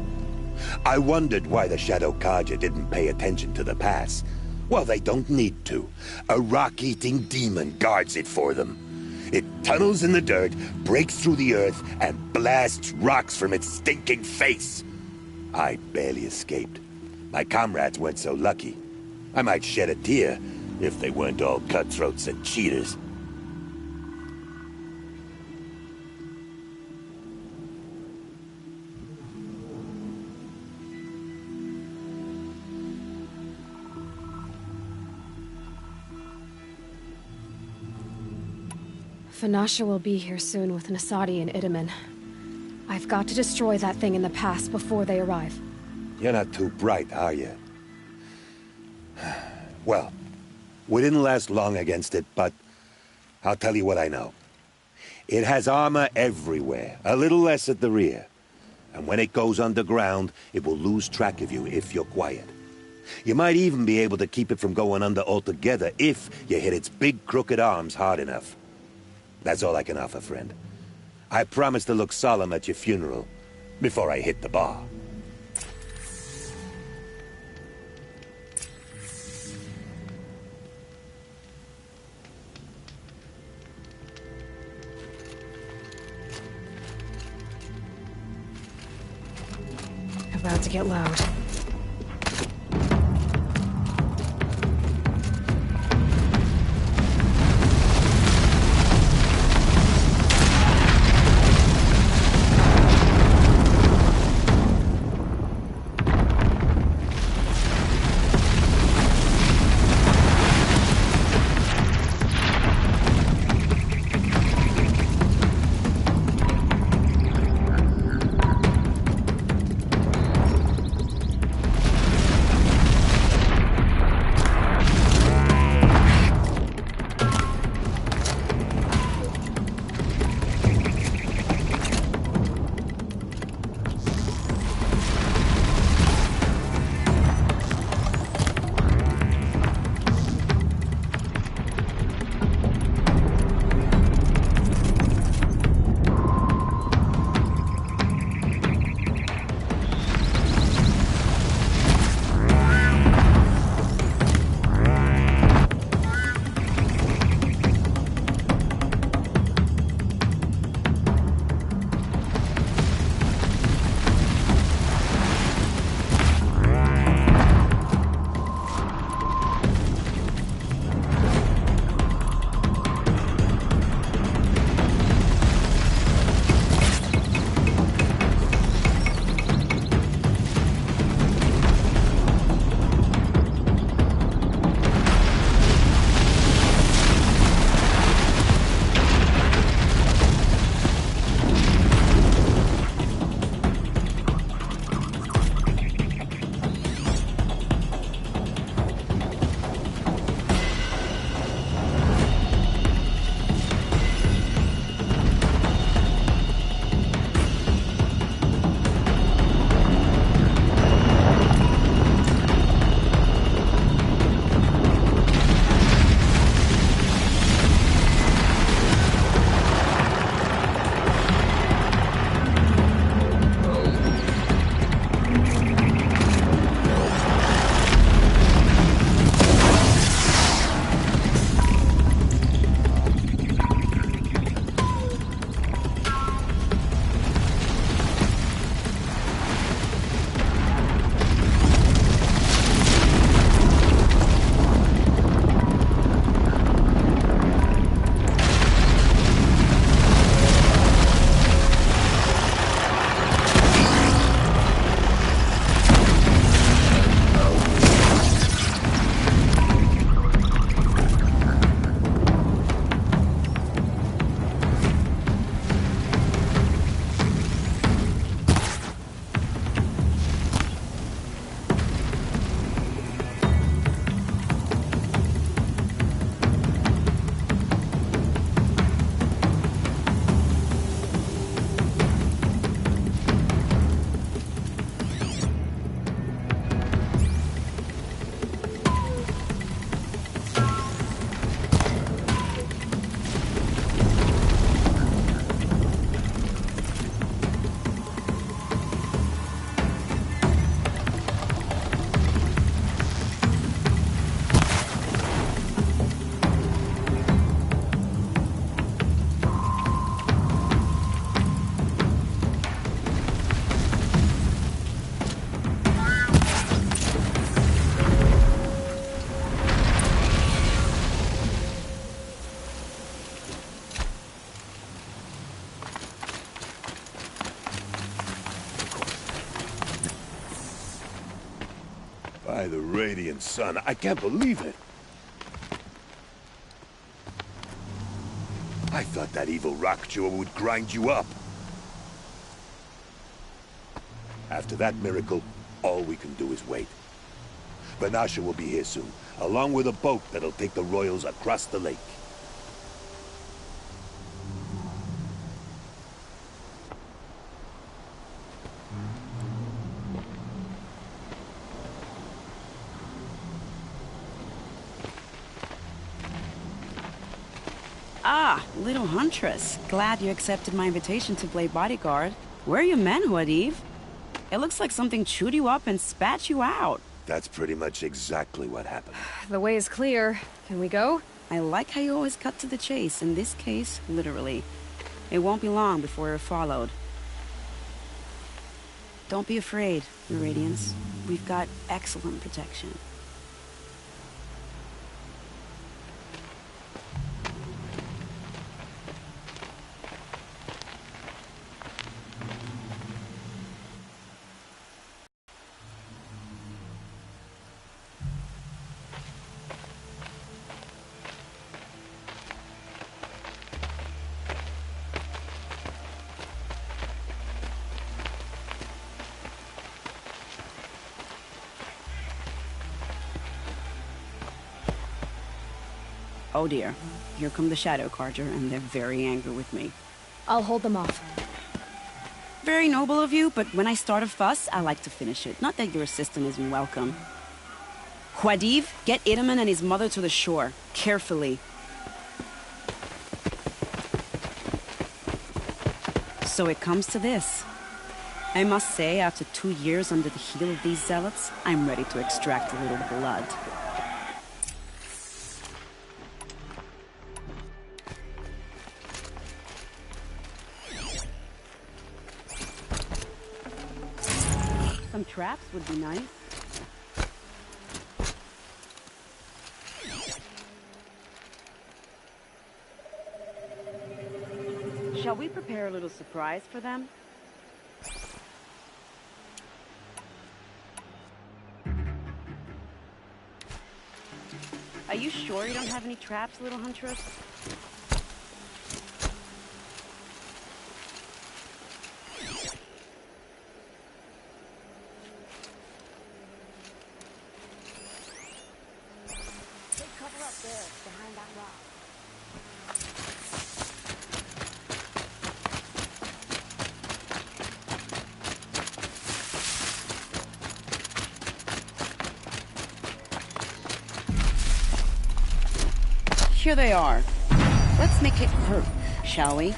I wondered why the Shadow Carja didn't pay attention to the pass. Well, they don't need to. A rock-eating demon guards it for them. It tunnels in the dirt, breaks through the earth, and blasts rocks from its stinking face. I barely escaped. My comrades weren't so lucky. I might shed a tear if they weren't all cutthroats and cheaters. Vanasha will be here soon with Nasadi and Itamen. I've got to destroy that thing in the pass before they arrive. You're not too bright, are you? Well, we didn't last long against it, but I'll tell you what I know. It has armor everywhere, a little less at the rear. And when it goes underground, it will lose track of you if you're quiet. You might even be able to keep it from going under altogether if you hit its big crooked arms hard enough. That's all I can offer, friend. I promise to look solemn at your funeral before I hit the bar. About to get loud. By the radiant sun, I can't believe it. I thought that evil rock chewer would grind you up. After that miracle, all we can do is wait. Vanasha will be here soon, along with a boat that'll take the royals across the lake. Ah, little huntress. Glad you accepted my invitation to play bodyguard. Where are your men, Huadiv? It looks like something chewed you up and spat you out. That's pretty much exactly what happened. The way is clear. Can we go? I like how you always cut to the chase. In this case, literally. It won't be long before we're followed. Don't be afraid, Meridians. We've got excellent protection. Oh dear, here come the Shadow Carja, and they're very angry with me. I'll hold them off. Very noble of you, but when I start a fuss, I like to finish it. Not that your assistant isn't welcome. Huadiv, get Itaman and his mother to the shore. Carefully. So it comes to this. I must say, after 2 years under the heel of these zealots, I'm ready to extract a little blood. Some traps would be nice. Shall we prepare a little surprise for them? Are you sure you don't have any traps, little huntress? Here they are. Let's make it hurt, shall we?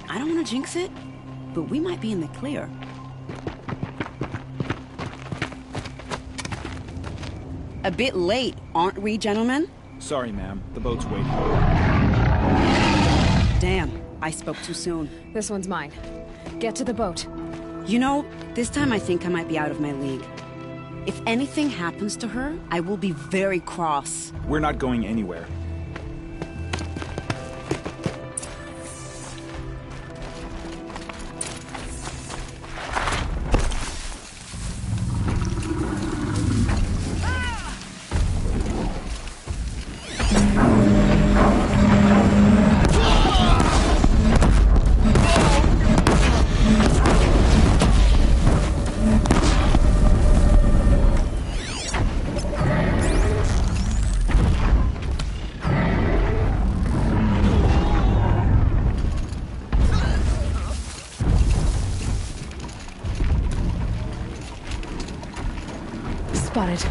I don't want to jinx it, but we might be in the clear. A bit late, aren't we, gentlemen? Sorry, ma'am. The boat's waiting. Damn, I spoke too soon. This one's mine. Get to the boat. You know, this time I think I might be out of my league. If anything happens to her, I will be very cross. We're not going anywhere. Spotted.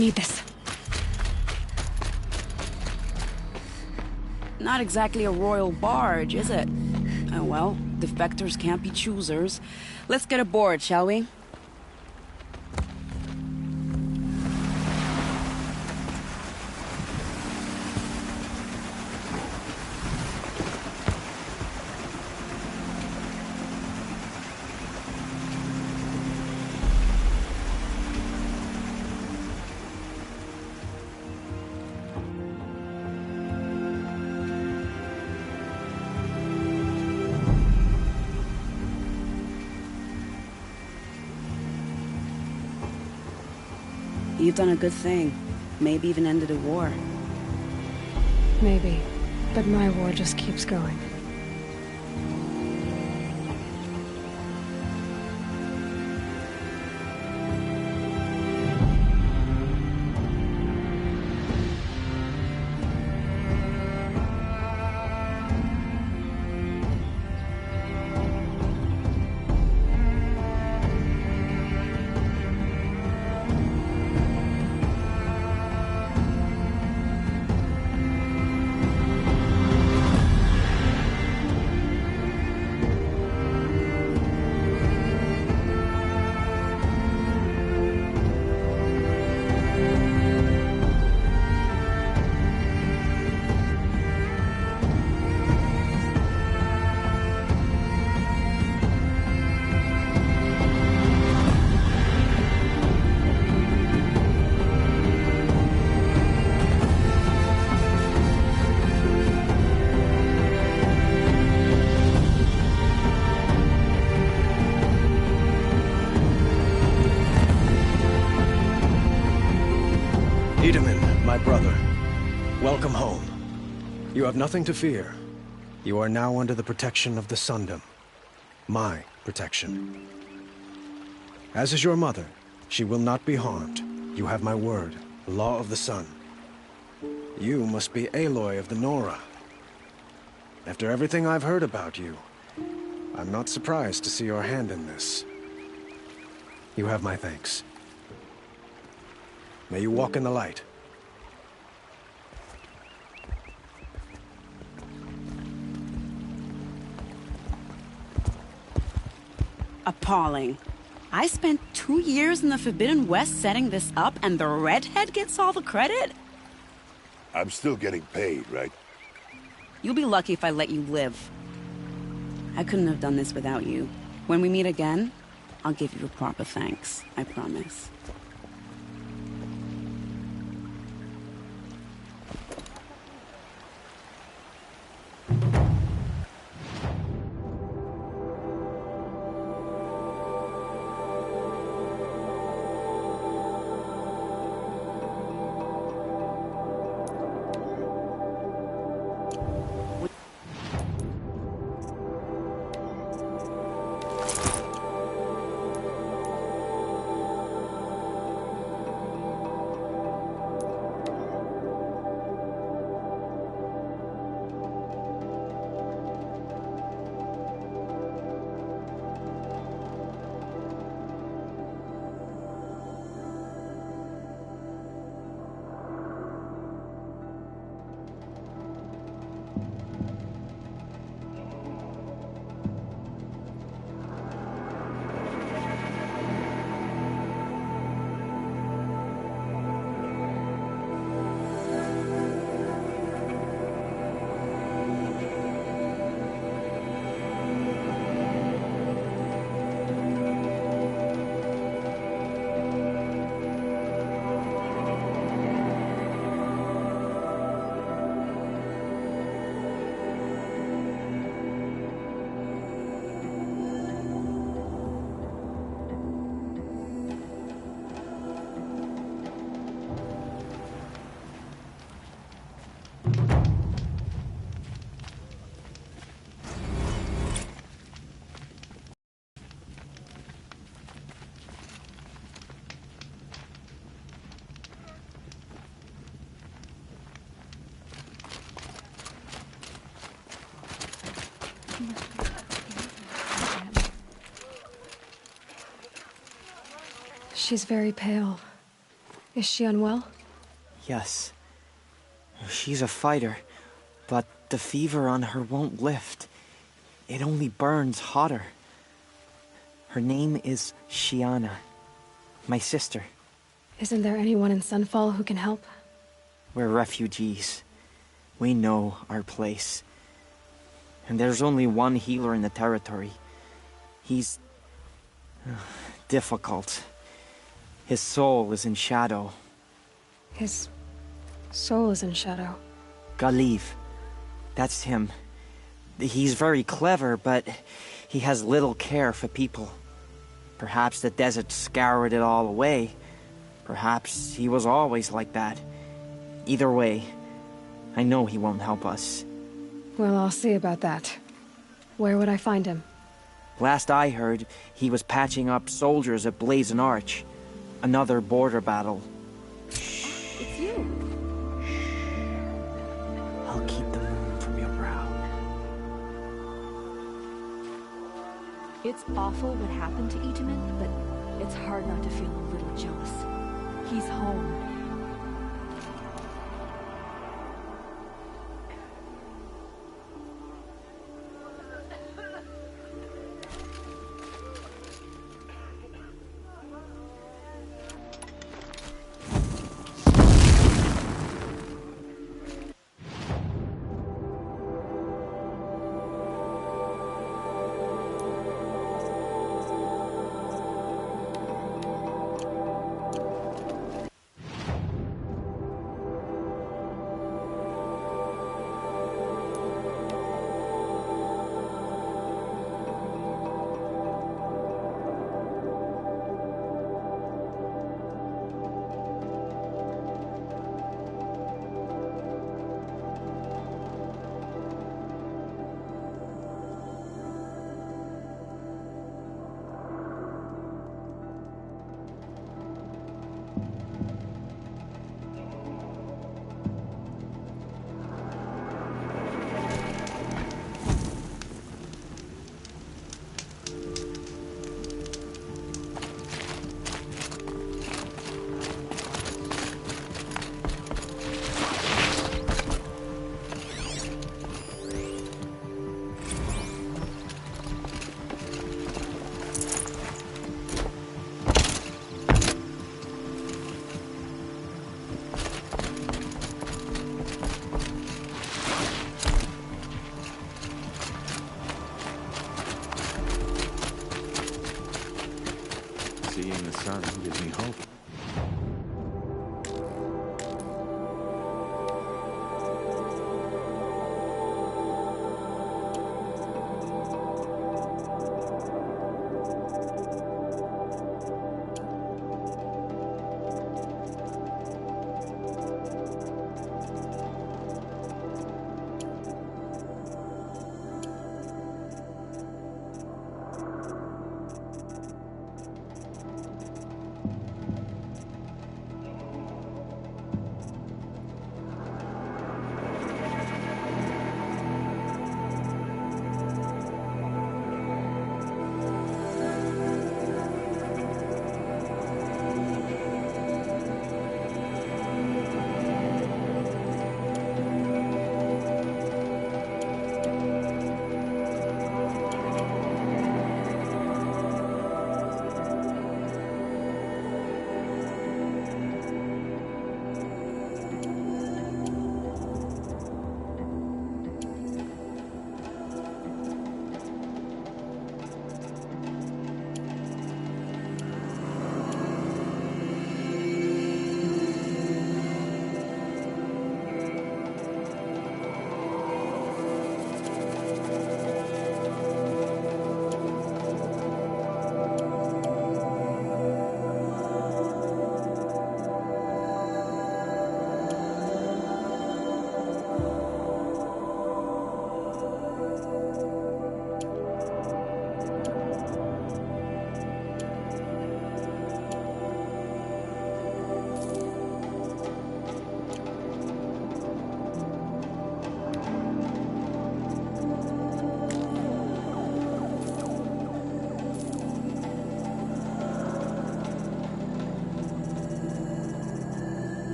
need this. Not exactly a royal barge, is it? Oh well, defectors can't be choosers. Let's get aboard, shall we? You've done a good thing. Maybe even ended a war. Maybe. But my war just keeps going. Itamen, my brother, welcome home. You have nothing to fear. You are now under the protection of the Sundom. My protection. As is your mother, she will not be harmed. You have my word, the law of the sun. You must be Aloy of the Nora. After everything I've heard about you, I'm not surprised to see your hand in this. You have my thanks. May you walk in the light. Appalling. I spent 2 years in the Forbidden West setting this up, and the redhead gets all the credit? I'm still getting paid, right? You'll be lucky if I let you live. I couldn't have done this without you. When we meet again, I'll give you a proper thanks, I promise. She's very pale. Is she unwell? Yes. She's a fighter, but the fever on her won't lift. It only burns hotter. Her name is Shiana, my sister. Isn't there anyone in Sunfall who can help? We're refugees. We know our place. And there's only one healer in the territory. He's difficult. His soul is in shadow. His soul is in shadow. Galiv. That's him. He's very clever, but he has little care for people. Perhaps the desert scoured it all away. Perhaps he was always like that. Either way, I know he won't help us. Well, I'll see about that. Where would I find him? Last I heard, he was patching up soldiers at Blazon Arch. Another border battle. It's you. I'll keep the moon from your brow. It's awful what happened to Itamen, but it's hard not to feel a little jealous. He's home. Seeing the sun gives me hope.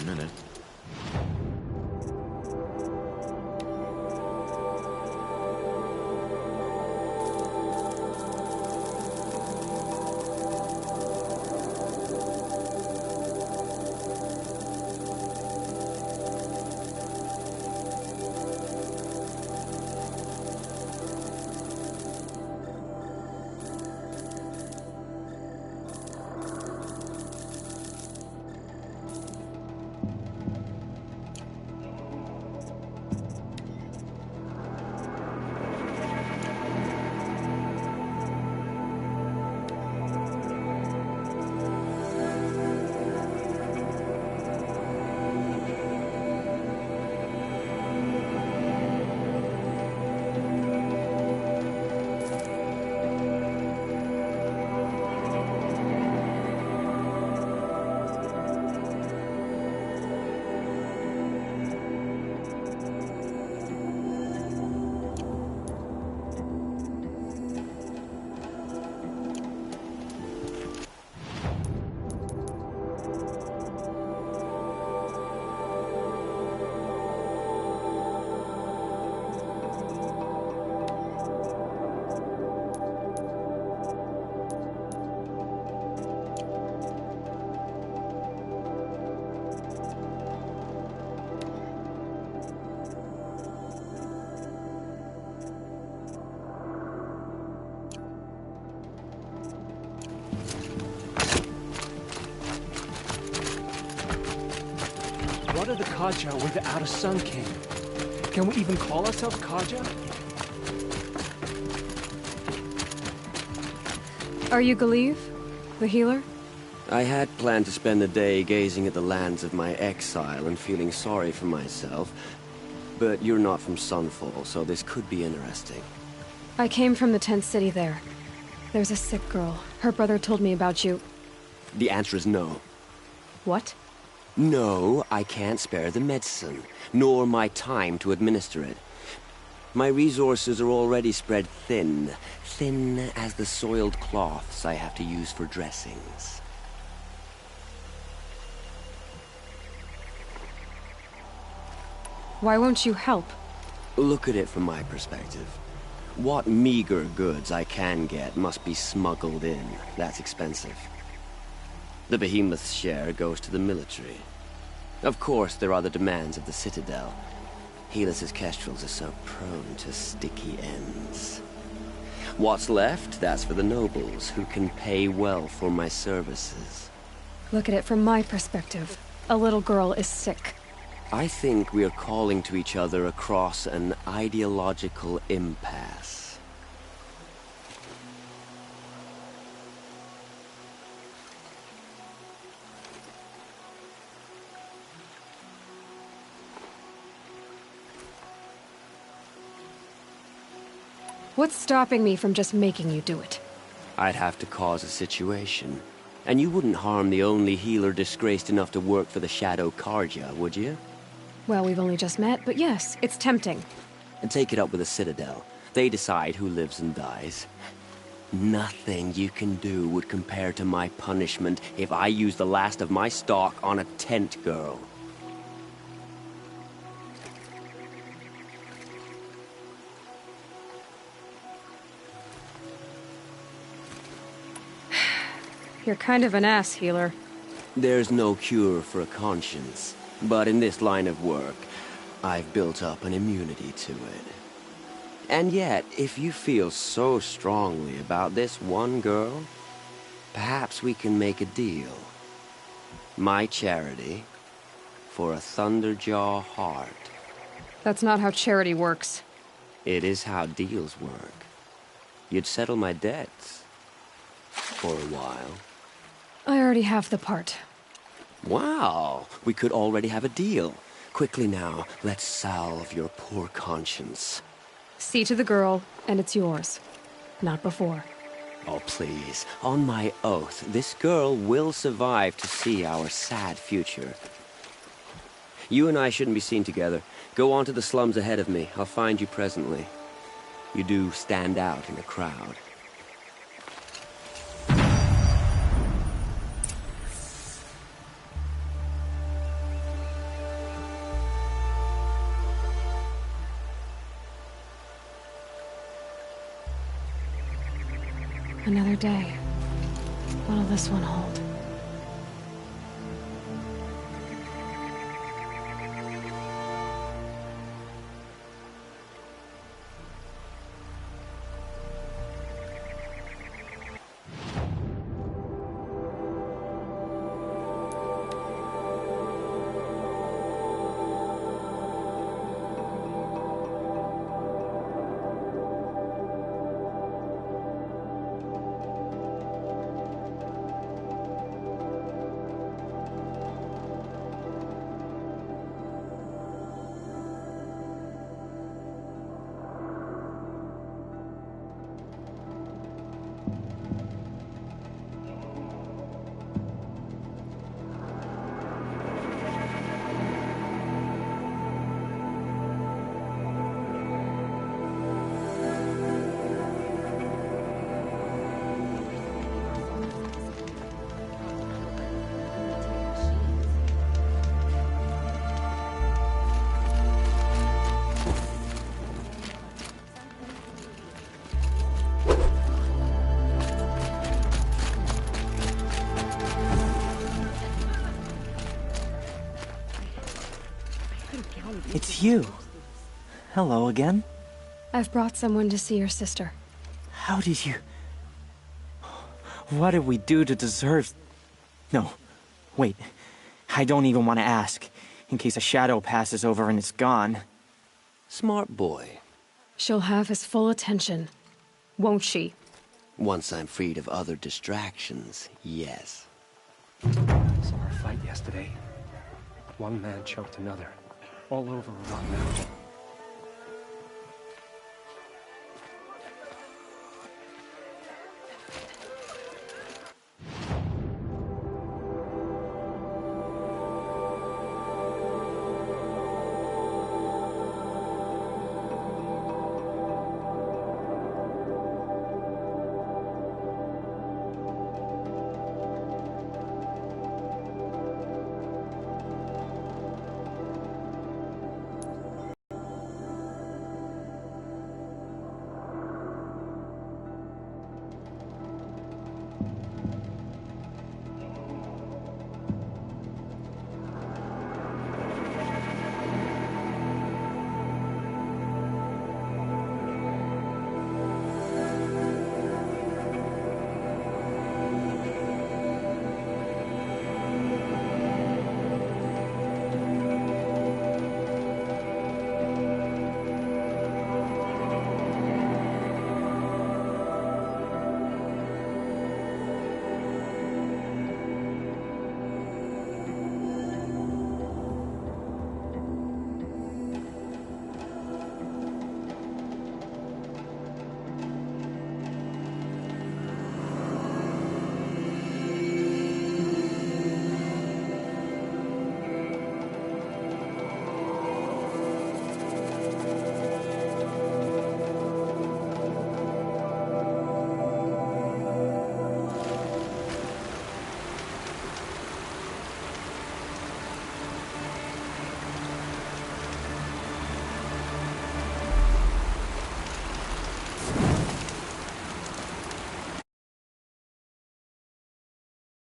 a minute. What are the Kaja where the Outer Sun came? Can we even call ourselves Kaja? Are you Galeev, the healer? I had planned to spend the day gazing at the lands of my exile and feeling sorry for myself. But you're not from Sunfall, so this could be interesting. I came from the tent city there. There's a sick girl. Her brother told me about you. The answer is no. What? No, I can't spare the medicine, nor my time to administer it. My resources are already spread thin, thin as the soiled cloths I have to use for dressings. Why won't you help? Look at it from my perspective. What meager goods I can get must be smuggled in. That's expensive. The Behemoth's share goes to the military. Of course, there are the demands of the Citadel. Helis' kestrels are so prone to sticky ends. What's left, that's for the nobles, who can pay well for my services. Look at it from my perspective. A little girl is sick. I think we are calling to each other across an ideological impasse. What's stopping me from just making you do it? I'd have to cause a situation. And you wouldn't harm the only healer disgraced enough to work for the Shadow Carja, would you? Well, we've only just met, but yes, it's tempting. And take it up with the Citadel. They decide who lives and dies. Nothing you can do would compare to my punishment if I use the last of my stock on a tent girl. You're kind of an ass, healer. There's no cure for a conscience, but in this line of work, I've built up an immunity to it. And yet, if you feel so strongly about this one girl, perhaps we can make a deal. My charity for a Thunderjaw heart. That's not how charity works. It is how deals work. You'd settle my debts. For a while. I already have the part. Wow, we could already have a deal. Quickly now, let's salve your poor conscience. See to the girl, and it's yours. Not before. Oh, please. On my oath, this girl will survive to see our sad future. You and I shouldn't be seen together. Go on to the slums ahead of me. I'll find you presently. You do stand out in a crowd. Another day. What'll this one hold? It's you. Hello again. I've brought someone to see your sister. How did you... What did we do to deserve... No, wait. I don't even want to ask, in case a shadow passes over and it's gone. Smart boy. She'll have his full attention, won't she? Once I'm freed of other distractions, yes. Saw our fight yesterday. One man choked another, all over Rock Mountain.